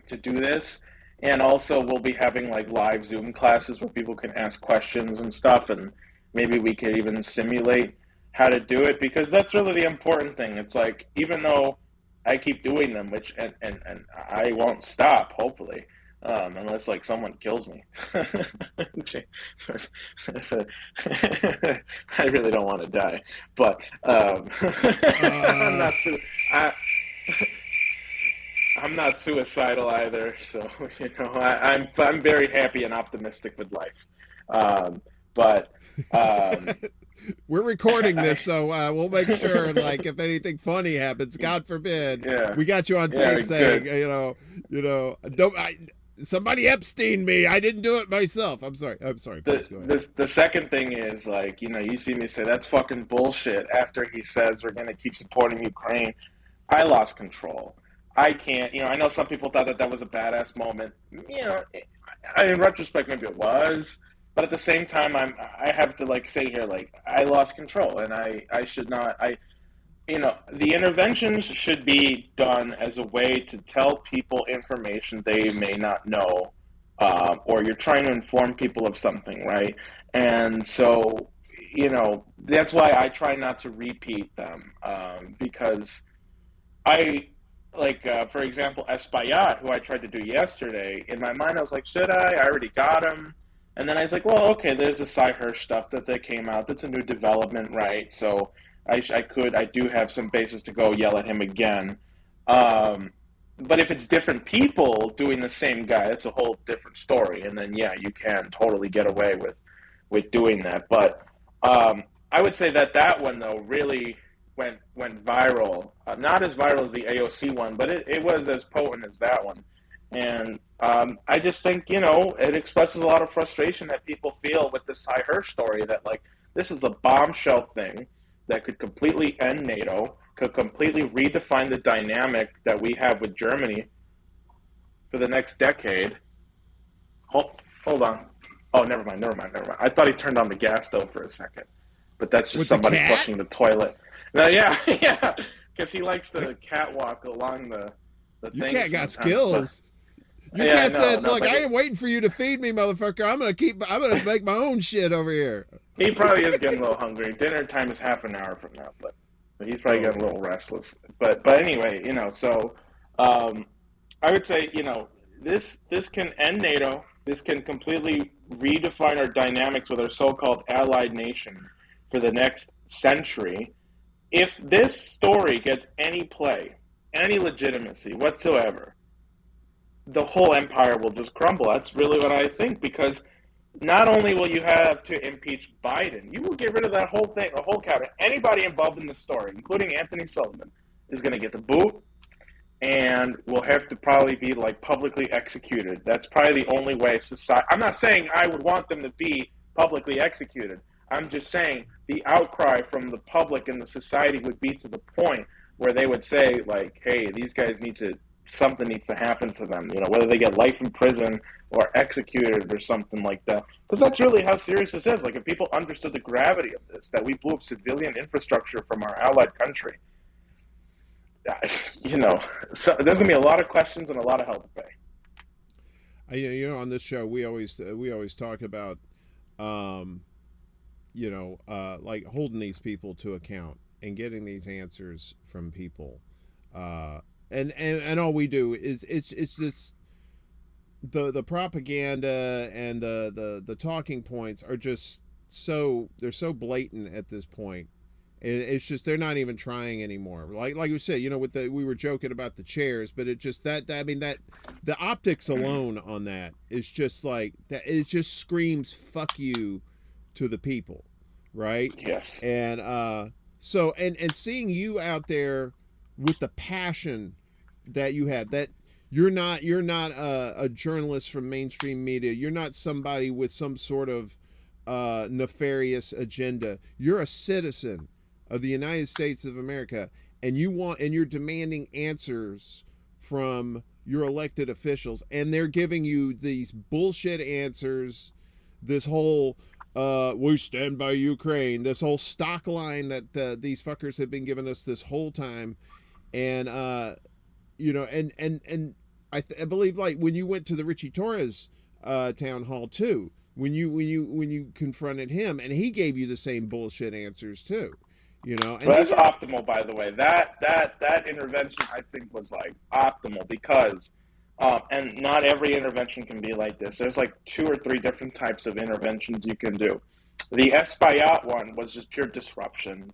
to do this. And also we'll be having like live Zoom classes where people can ask questions and stuff. And maybe we could even simulate how to do it, because that's really the important thing. It's like, even though I keep doing them, which and I won't stop, hopefully, unless like someone kills me. So, I really don't want to die, but I'm not suicidal either. So I'm very happy and optimistic with life. We're recording this, so we'll make sure, like, if anything funny happens, God forbid, we got you on tape saying, somebody Epstein me. I didn't do it myself. I'm sorry. Please go ahead. The second thing is, like, you see me say that's fucking bullshit after he says we're going to keep supporting Ukraine. I lost control. I can't, I know some people thought that was a badass moment. In retrospect, maybe it was. But at the same time, I have to like say here, like, I lost control, and I should not. The interventions should be done as a way to tell people information they may not know, or you're trying to inform people of something, right? And so, that's why I try not to repeat them, because for example, Espaillat, who I tried to do yesterday, in my mind I was like, should I? I already got him. And then I was like, well, okay, there's the Cy Hirsch stuff that came out. That's a new development, right? So I do have some basis to go yell at him again. But if it's different people doing the same guy, it's a whole different story. And then, yeah, you can totally get away with doing that. But I would say that one, though, really went viral. Not as viral as the AOC one, but it was as potent as that one. And I just think, you know, it expresses a lot of frustration that people feel with this Cy Hirsch story, that like this is a bombshell thing that could completely end NATO, could completely redefine the dynamic that we have with Germany for the next decade. Hold on. Oh, never mind. I thought he turned on the gas stove for a second, but that's just With the somebody cat? flushing the toilet. No, yeah, yeah, because he likes to catwalk along the You thing. cat got sometimes, skills. Your Yeah, cat no, said, no, "Look, but I ain't waiting for you to feed me, motherfucker. I'm gonna make my own shit over here." He probably is getting a little hungry. Dinner time is half an hour from now, but he's probably getting a little restless. But anyway, you know, so I would say, you know, this can end NATO. This can completely redefine our dynamics with our so-called allied nations for the next century. If this story gets any play, any legitimacy whatsoever, the whole empire will just crumble. That's really what I think, because not only will you have to impeach Biden, you will get rid of that whole thing, the whole cabinet. Anybody involved in the story, including Anthony Sullivan, is going to get the boot and will have to probably be like publicly executed. That's probably the only way society. I'm not saying I would want them to be publicly executed. I'm just saying the outcry from the public and the society would be to the point where they would say, like, hey, these guys something needs to happen to them, you know, whether they get life in prison or executed or something like that. Because that's really how serious this is. Like, if people understood the gravity of this, that we blew up civilian infrastructure from our allied country, you know, so there's going to be a lot of questions and a lot of hell to pay. You know, on this show, we always talk about, you know, like holding these people to account and getting these answers from people. And all we do is it's this the propaganda and the talking points are just they're so blatant at this point. It's just they're not even trying anymore. Like you said, you know, we were joking about the chairs, but it just that the optics alone on that is just like that. It just screams "fuck you" to the people, right? Yes. And so seeing you out there with the passion that you had, that you're not a journalist from mainstream media. You're not somebody with some sort of nefarious agenda. You're a citizen of the United States of America, and you're demanding answers from your elected officials, and they're giving you these bullshit answers, this whole we stand by Ukraine, this whole stock line that these fuckers have been giving us this whole time. And you know, and I believe, like, when you went to the Richie Torres town hall too, when you confronted him, and he gave you the same bullshit answers too, you know. And that's optimal, by the way. That intervention, I think, was like optimal, because and not every intervention can be like this. There's like 2 or 3 different types of interventions you can do. The Espaillat one was just pure disruption.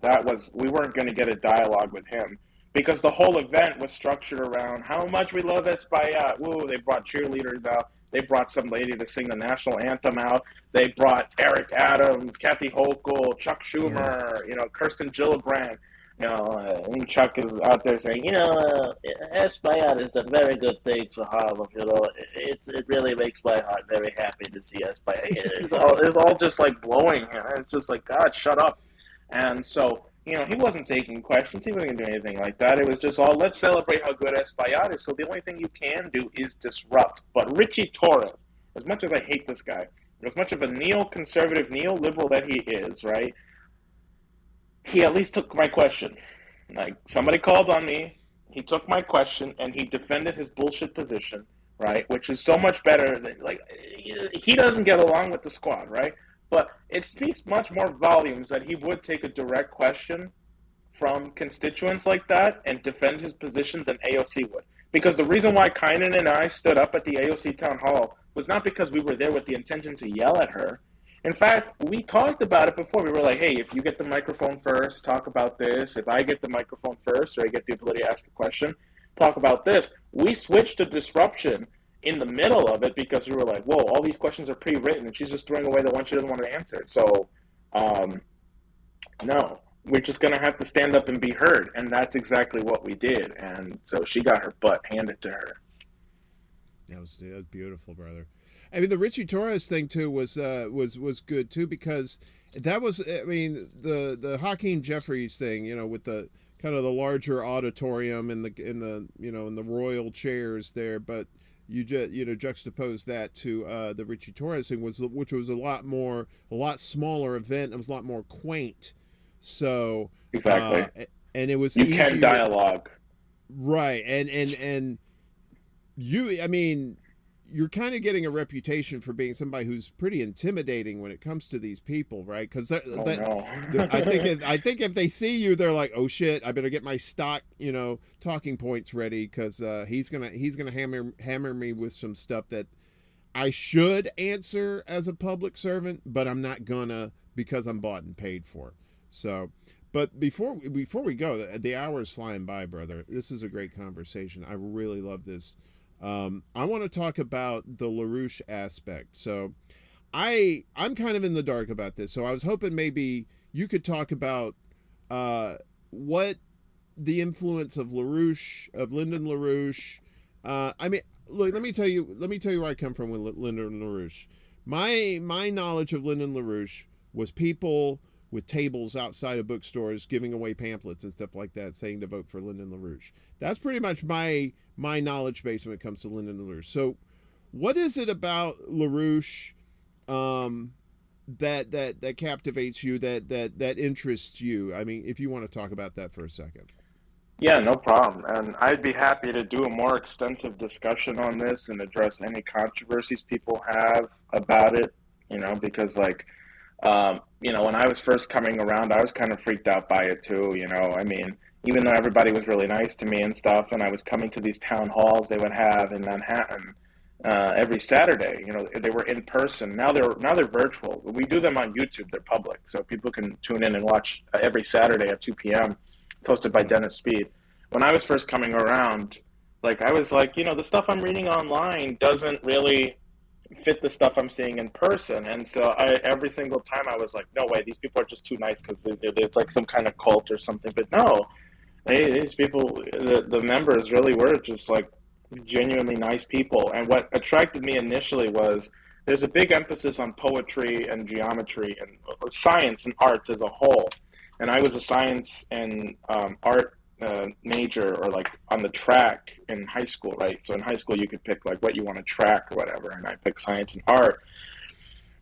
We weren't going to get a dialogue with him, because the whole event was structured around how much we love Espaillat. Woo, they brought cheerleaders out. They brought some lady to sing the national anthem out. They brought Eric Adams, Kathy Hochul, Chuck Schumer, you know, Kirsten Gillibrand. You know, and Chuck is out there saying, you know, Espaillat is a very good thing for Harlem. You know, it really makes my heart very happy to see Espaillat. It's all just like blowing him. It's just like, God, shut up. And so, you know, he wasn't taking questions. He wasn't going to do anything like that. It was just all, let's celebrate how good Espaillat is. So the only thing you can do is disrupt. But Richie Torres, as much as I hate this guy, as much of a neoconservative, neoliberal that he is, right, he at least took my question. Like, somebody called on me, he took my question, and he defended his bullshit position, right, which is so much better than, like, he doesn't get along with the squad, right? But it speaks much more volumes that he would take a direct question from constituents like that and defend his position than AOC would. Because the reason why Kynan and I stood up at the AOC town hall was not because we were there with the intention to yell at her. In fact, we talked about it before. We were like, hey, if you get the microphone first, talk about this. If I get the microphone first, or I get the ability to ask a question, talk about this. We switched to disruption in the middle of it because we were like, whoa, all these questions are pre-written and she's just throwing away the one she doesn't want to answer. So, no, we're just going to have to stand up and be heard. And that's exactly what we did. And so she got her butt handed to her. That was beautiful, brother. I mean, the Richie Torres thing too was good too, because that was, I mean, the Hakeem Jeffries thing, you know, with the kind of the larger auditorium and the you know, in the royal chairs there, but you just, you know, juxtapose that to the Richie Torres thing, which was a lot smaller event. It was a lot more quaint. So Exactly. and it was You easier, can dialogue. right? And you, I mean, you're kind of getting a reputation for being somebody who's pretty intimidating when it comes to these people, right? Because Oh no. I think if they see you, they're like, oh shit, I better get my stock, you know, talking points ready, because he's gonna hammer me with some stuff that I should answer as a public servant, but I'm not gonna, because I'm bought and paid for. So, but before we go, the hour is flying by, brother. This is a great conversation. I really love this. I want to talk about the LaRouche aspect. So I'm kind of in the dark about this. So I was hoping maybe you could talk about what the influence of LaRouche, of Lyndon LaRouche. I mean, look, let me tell you where I come from with Lyndon LaRouche. My knowledge of Lyndon LaRouche was people with tables outside of bookstores giving away pamphlets and stuff like that, saying to vote for Lyndon LaRouche. That's pretty much my knowledge base when it comes to Lyndon LaRouche. So what is it about LaRouche that captivates you, that interests you? I mean, if you want to talk about that for a second. Yeah, no problem. And I'd be happy to do a more extensive discussion on this and address any controversies people have about it, you know, because like, you know, when I was first coming around, I was kind of freaked out by it too, you know. I mean, even though everybody was really nice to me and stuff, and I was coming to these town halls they would have in Manhattan every Saturday, you know, they were in person. Now they're virtual. We do them on YouTube. They're public, so people can tune in and watch every Saturday at 2 p.m. It's hosted by Dennis Speed. When I was first coming around, like I was like, you know, the stuff I'm reading online doesn't really fit the stuff I'm seeing in person. And so every single time I was like, no way, these people are just too nice because it's like some kind of cult or something. But no, these people, the members really were just like genuinely nice people. And what attracted me initially was there's a big emphasis on poetry and geometry and science and arts as a whole. And I was a science and art major, or like on the track in high school, right? So in high school you could pick like what you want to track or whatever, and I picked science and art.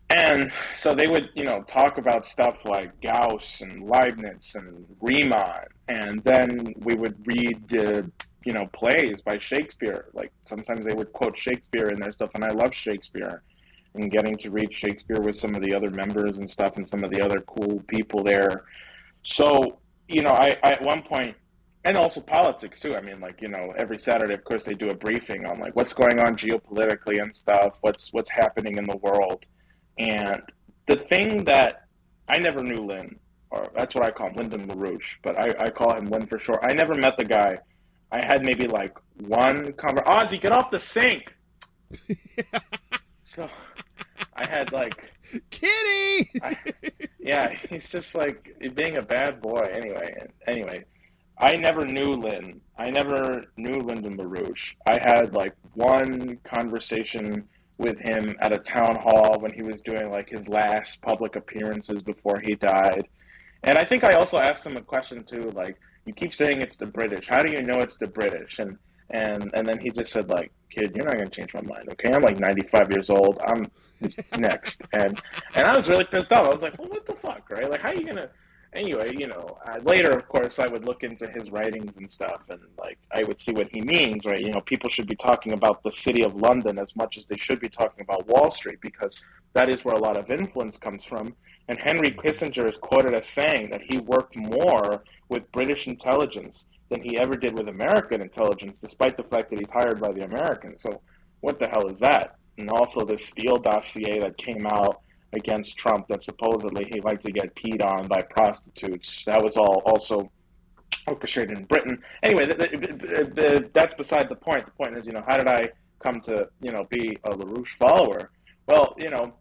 And so they would, you know, talk about stuff like Gauss and Leibniz and Riemann, and then we would read, you know, plays by Shakespeare. Like sometimes they would quote Shakespeare in their stuff, and I love Shakespeare. And getting to read Shakespeare with some of the other members and stuff, and some of the other cool people there. So, you know, I at one point, and also politics too. I mean, like, you know, every Saturday, of course, they do a briefing on like what's going on geopolitically and stuff, what's happening in the world. And the thing that I never knew Lynn, or that's what I call him, Lyndon LaRouche, but I call him Lynn for short. I never met the guy. I had maybe like one Ozzy, get off the sink. So I had like Kitty. Yeah, he's just like being a bad boy. Anyway, I never knew Lynn. I never knew Lyndon LaRouche. I had like one conversation with him at a town hall when he was doing like his last public appearances before he died. And I think I also asked him a question too, like, you keep saying it's the British. How do you know it's the British? And then he just said, like, kid, you're not gonna change my mind, okay? I'm like 95 years old. I'm next. And I was really pissed off. I was like, well, what the fuck, right? Like, how are you gonna? Anyway, you know, later, of course, I would look into his writings and stuff, and like I would see what he means, right? You know, people should be talking about the city of London as much as they should be talking about Wall Street, because that is where a lot of influence comes from. And Henry Kissinger is quoted as saying that he worked more with British intelligence than he ever did with American intelligence, despite the fact that he's hired by the Americans. So what the hell is that? And also the Steele dossier that came out against Trump, that supposedly he liked to get peed on by prostitutes. That was all also orchestrated in Britain. Anyway, that's beside the point. The point is, you know, how did I come to, you know, be a LaRouche follower? Well, you know,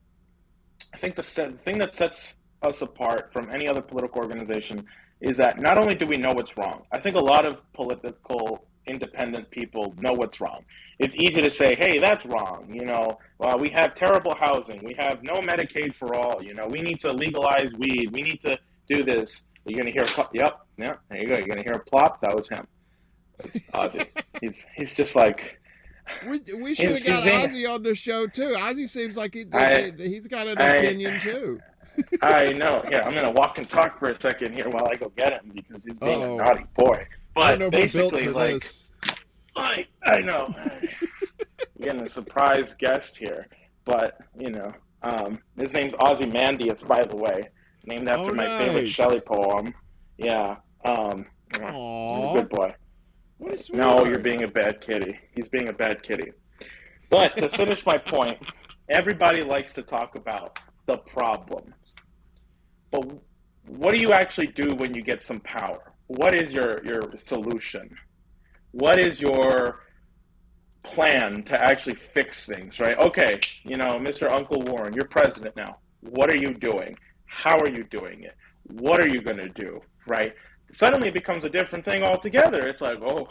I think the thing that sets us apart from any other political organization is that not only do we know what's wrong, I think a lot of political independent people know what's wrong. It's easy to say, hey, that's wrong. We have terrible housing. We have no Medicaid for all. We need to legalize weed. We need to do this. You're going to hear, yep, yeah, there you go. You're going to hear a plop. That was him. Ozzy. He's just like... We should have got Ozzy on the show, too. Ozzy seems like he's got an opinion, too. I know. Yeah, I'm going to walk and talk for a second here while I go get him because he's being a naughty boy. But I don't know if basically, we're built for this. I know. Getting a surprise guest here. But, his name's Ozymandias, by the way. Named after my favorite Shelley poem. Yeah. He's a good boy. What a sweetheart. No, you're being a bad kitty. He's being a bad kitty. But to finish my point, everybody likes to talk about the problems. But what do you actually do when you get some power? What is your solution? What is your plan to actually fix things, right? Okay, Mr. Uncle Warren, you're president now. What are you doing? How are you doing it? What are you going to do, right? Suddenly it becomes a different thing altogether. It's like, oh,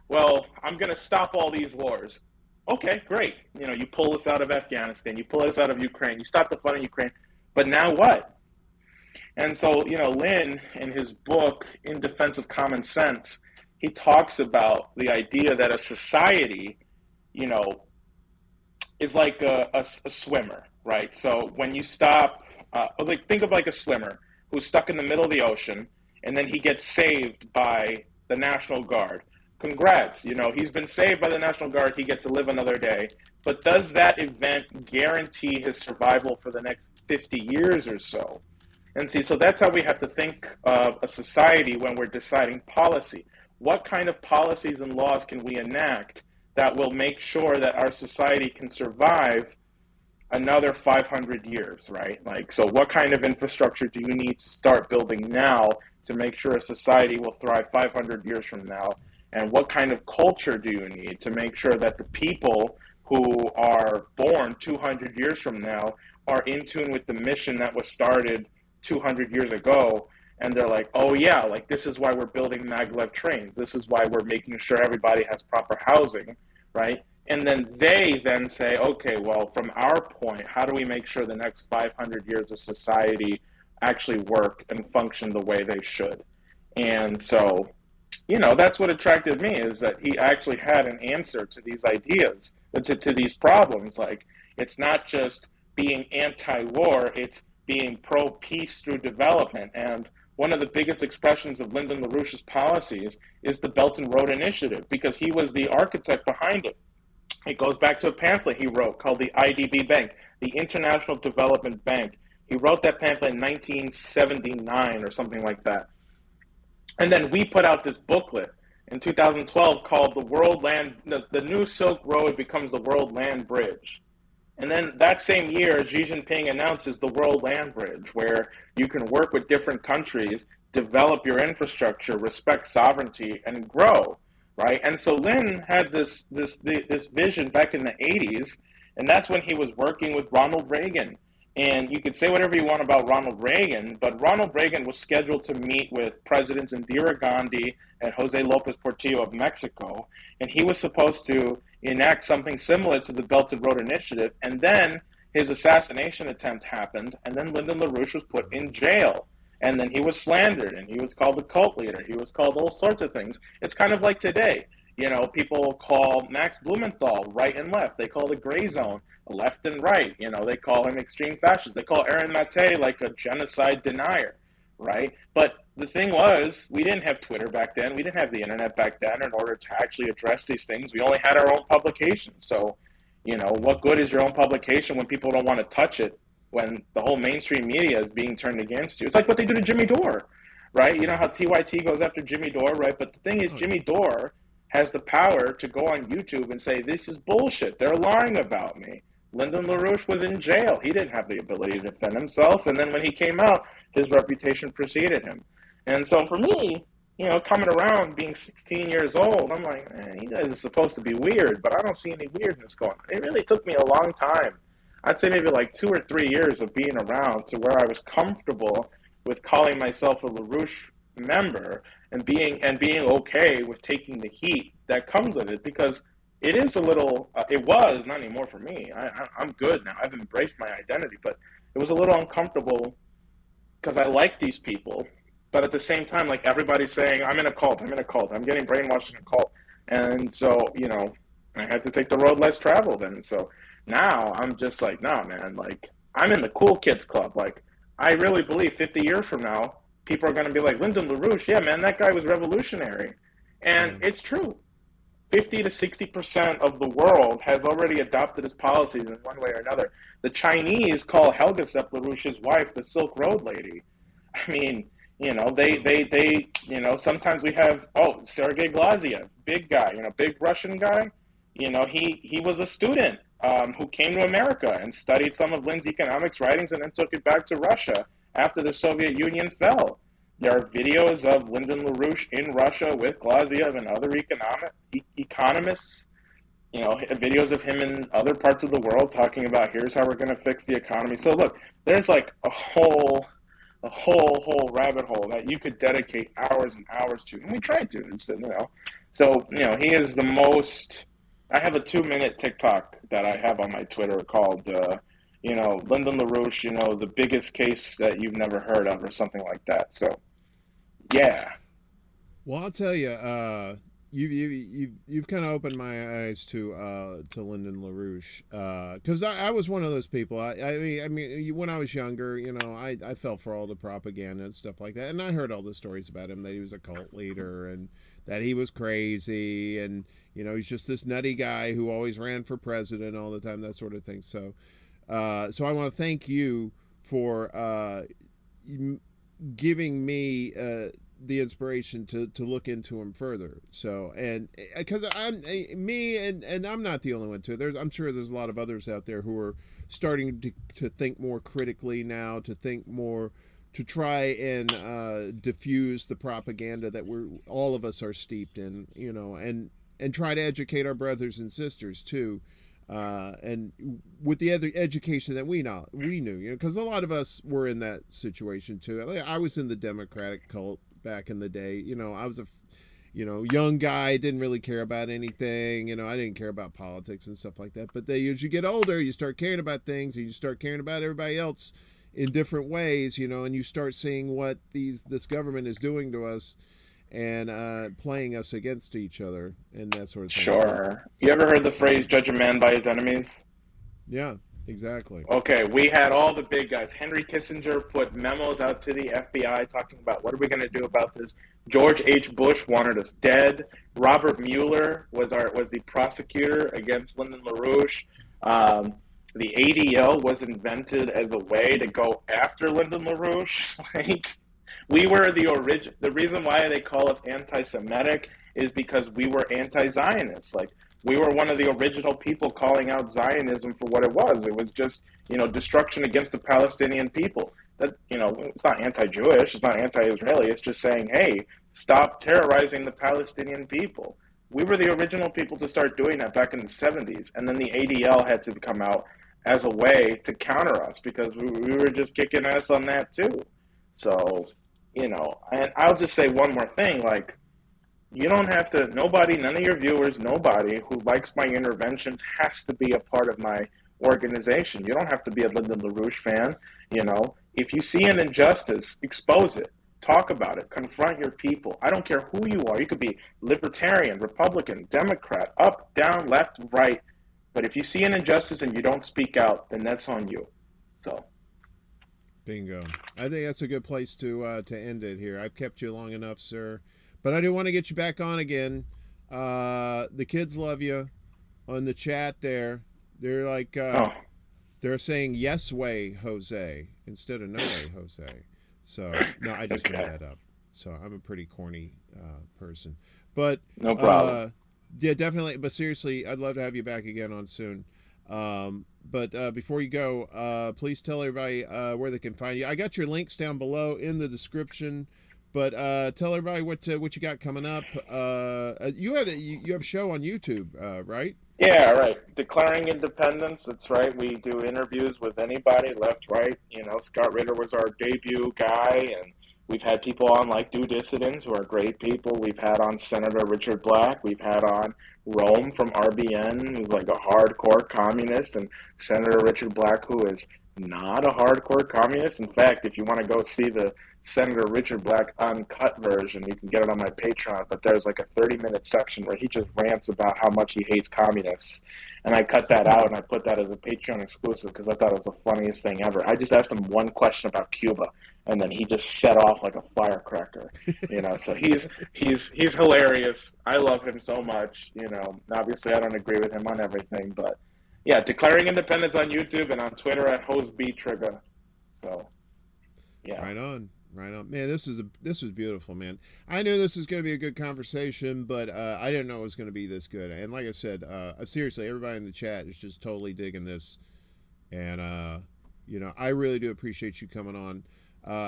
well, I'm going to stop all these wars. Okay, great. You pull us out of Afghanistan. You pull us out of Ukraine. You stop the fun in Ukraine. But now what? And so, Lynn, in his book, In Defense of Common Sense, he talks about the idea that a society, is like a swimmer, right? So when you stop, think of like a swimmer who's stuck in the middle of the ocean, and then he gets saved by the National Guard. Congrats, he's been saved by the National Guard. He gets to live another day. But does that event guarantee his survival for the next 50 years or so? And see, so that's how we have to think of a society when we're deciding policy. What kind of policies and laws can we enact that will make sure that our society can survive another 500 years, right? So what kind of infrastructure do you need to start building now to make sure a society will thrive 500 years from now? And what kind of culture do you need to make sure that the people who are born 200 years from now are in tune with the mission that was started 200 years ago? And they're like, oh yeah, this is why we're building maglev trains. This is why we're making sure everybody has proper housing, right? And then they then say, okay, well, from our point, how do we make sure the next 500 years of society actually work and function the way they should? And so, that's what attracted me, is that he actually had an answer to these ideas, to these problems. It's not just being anti-war, it's being pro-peace through development. And one of the biggest expressions of Lyndon LaRouche's policies is the Belt and Road Initiative, because he was the architect behind it. It goes back to a pamphlet he wrote called the IDB Bank, the International Development Bank. He wrote that pamphlet in 1979 or something like that. And then we put out this booklet in 2012 called The New Silk Road Becomes the World Land Bridge. And then that same year, Xi Jinping announces the World Land Bridge, where you can work with different countries, develop your infrastructure, respect sovereignty, and grow, right? And so Lin had this vision back in the 80s, and that's when he was working with Ronald Reagan. And you could say whatever you want about Ronald Reagan, but Ronald Reagan was scheduled to meet with Presidents Indira Gandhi and Jose Lopez Portillo of Mexico, and he was supposed to enact something similar to the Belt and Road Initiative, and then his assassination attempt happened, and then Lyndon LaRouche was put in jail, and then he was slandered, and he was called a cult leader, he was called all sorts of things. It's kind of like today. People call Max Blumenthal right and left. They call the gray zone left and right. They call him extreme fascist. They call Aaron Mate like a genocide denier, right? But the thing was, we didn't have Twitter back then. We didn't have the internet back then in order to actually address these things. We only had our own publication. So, what good is your own publication when people don't want to touch it, when the whole mainstream media is being turned against you? It's like what they do to Jimmy Dore, right? You know how TYT goes after Jimmy Dore, right? But the thing is, Jimmy Dore has the power to go on YouTube and say, this is bullshit. They're lying about me. Lyndon LaRouche was in jail. He didn't have the ability to defend himself. And then when he came out, his reputation preceded him. And so for me, coming around being 16 years old, I'm like, man, you guys are supposed to be weird, but I don't see any weirdness going on. It really took me a long time. I'd say maybe like 2 or 3 years of being around to where I was comfortable with calling myself a LaRouche member and being okay with taking the heat that comes with it, because it is a little. It was not anymore for me. I'm good now. I've embraced my identity, but it was a little uncomfortable because I like these people, but at the same time, like everybody's saying, I'm in a cult. I'm in a cult. I'm getting brainwashed in a cult, and so I had to take the road less traveled, and so now I'm just like, nah, man. Like I'm in the cool kids club. Like I really believe 50 years from now, people are going to be like Lyndon LaRouche. Yeah, man, that guy was revolutionary, and it's true. 50 to 60% of the world has already adopted his policies in one way or another. The Chinese call Helga Sepp LaRouche's wife the Silk Road Lady. I mean, sometimes we have, Sergei Glaziev, big guy, big Russian guy. He was a student who came to America and studied some of Lynn's economics writings and then took it back to Russia after the Soviet Union fell. There are videos of Lyndon LaRouche in Russia with Glaziev and other economists, videos of him in other parts of the world talking about here's how we're going to fix the economy. So look, there's like a whole rabbit hole that you could dedicate hours and hours to. And we tried to, he is the most, I have a 2-minute TikTok that I have on my Twitter called, Lyndon LaRouche, the biggest case that you've never heard of or something like that. So, yeah. Well, I'll tell you, you've kind of opened my eyes to Lyndon LaRouche, because I was one of those people. I mean, when I was younger, I fell for all the propaganda and stuff like that, and I heard all the stories about him, that he was a cult leader and that he was crazy, and he's just this nutty guy who always ran for president all the time, that sort of thing. So I want to thank you for giving me the inspiration to look into him further. So, and because I'm not the only one too. I'm sure there's a lot of others out there who are starting to think more critically now, to think more, to try and diffuse the propaganda that all of us are steeped in, and try to educate our brothers and sisters too. And with the other education that we knew, because a lot of us were in that situation too. I was in the Democratic cult back in the day. I was a young guy, didn't really care about anything. I didn't care about politics and stuff like that. But as you get older, you start caring about things, and you start caring about everybody else in different ways, and you start seeing what this government is doing to us, and playing us against each other and that sort of thing. Sure. You ever heard the phrase "judge a man by his enemies"? Yeah, exactly. Okay, we had all the big guys. Henry Kissinger put memos out to the FBI talking about what are we going to do about this. George H. Bush wanted us dead. Robert Mueller was the prosecutor against Lyndon LaRouche. The ADL was invented as a way to go after Lyndon LaRouche. We were the reason why they call us anti-Semitic is because we were anti-Zionists. We were one of the original people calling out Zionism for what it was. It was just, destruction against the Palestinian people. That, it's not anti-Jewish, it's not anti-Israeli, it's just saying, hey, stop terrorizing the Palestinian people. We were the original people to start doing that back in the 70s, and then the ADL had to come out as a way to counter us because we were just kicking ass on that too. So, and I'll just say one more thing, you don't have to, none of your viewers, nobody who likes my interventions has to be a part of my organization. You don't have to be a Lyndon LaRouche fan. If you see an injustice, expose it, talk about it, confront your people. I don't care who you are. You could be libertarian, Republican, Democrat, up, down, left, right. But if you see an injustice and you don't speak out, then that's on you. So. Bingo. I think that's a good place to end it here. I've kept you long enough, sir. But I do want to get you back on again. The kids love you on the chat there. They're like, they're saying yes way, Jose, instead of no way, Jose. So, no, I just made that up. So I'm a pretty corny person. But no problem. Yeah, definitely. But seriously, I'd love to have you back again on soon. But before you go, please tell everybody where they can find you. I got your links down below in the description. But tell everybody what you got coming up. You have a show on YouTube, right? Yeah, right. Declaring Independence. That's right. We do interviews with anybody, left, right. Scott Ritter was our debut guy, and We've had people on like Do Dissidents, who are great people. We've had on Senator Richard Black. We've had on Rome from RBN, who's like a hardcore communist, and Senator Richard Black, who is not a hardcore communist. In fact, if you want to go see the Senator Richard Black uncut version, you can get it on my Patreon, but there's like a 30-minute section where he just rants about how much he hates communists. And I cut that out and I put that as a Patreon exclusive because I thought it was the funniest thing ever. I just asked him one question about Cuba, and then he just set off like a firecracker. So he's hilarious. I love him so much. Obviously I don't agree with him on everything, but yeah, declaring independence on YouTube and on Twitter at HoseBTrigger. So yeah. Right on. Man, this was beautiful, man. I knew this was going to be a good conversation, but I didn't know it was going to be this good. And like I said, seriously, everybody in the chat is just totally digging this. And, I really do appreciate you coming on.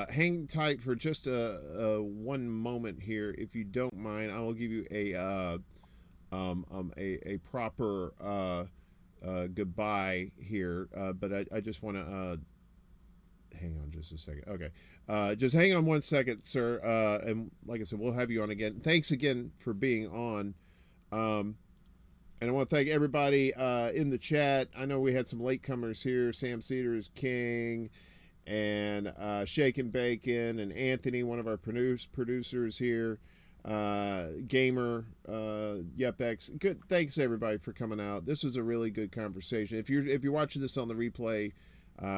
Hang tight for just a one moment here. If you don't mind, I will give you a proper goodbye here. But I just want to hang on just a second. Okay. Just hang on one second, sir. And like I said, we'll have you on again. Thanks again for being on. And I want to thank everybody in the chat. I know we had some latecomers here. Sam Cedar is king, and Shake and Bacon, and Anthony, one of our producers here. Gamer, YepX. Good. Thanks everybody for coming out. This was a really good conversation. If you're watching this on the replay,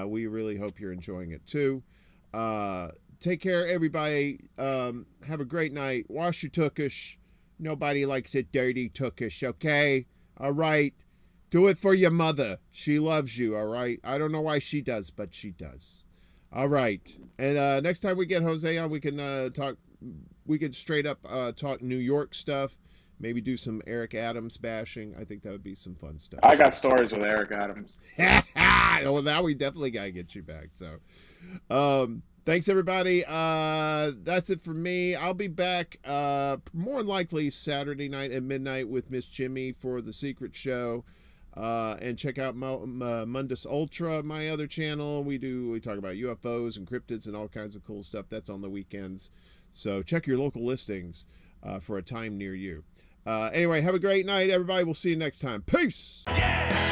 we really hope you're enjoying it too. Take care, everybody. Have a great night. Wash your tukish. Nobody likes it dirty tukish, okay? All right. Do it for your mother. She loves you, all right? I don't know why she does, but she does. All right. And next time we get Jose on, we can talk. We could straight up talk New York stuff. Maybe do some Eric Adams bashing. I think that would be some fun stuff. I got stories with Eric Adams. Well, now we definitely got to get you back. So, thanks, everybody. That's it for me. I'll be back more than likely Saturday night at midnight with Miss Jimmy for The Secret Show. And check out Mundus Ultra, my other channel. We talk about UFOs and cryptids and all kinds of cool stuff. That's on the weekends. So check your local listings for a time near you. Anyway, have a great night, everybody. We'll see you next time. Peace! Yeah!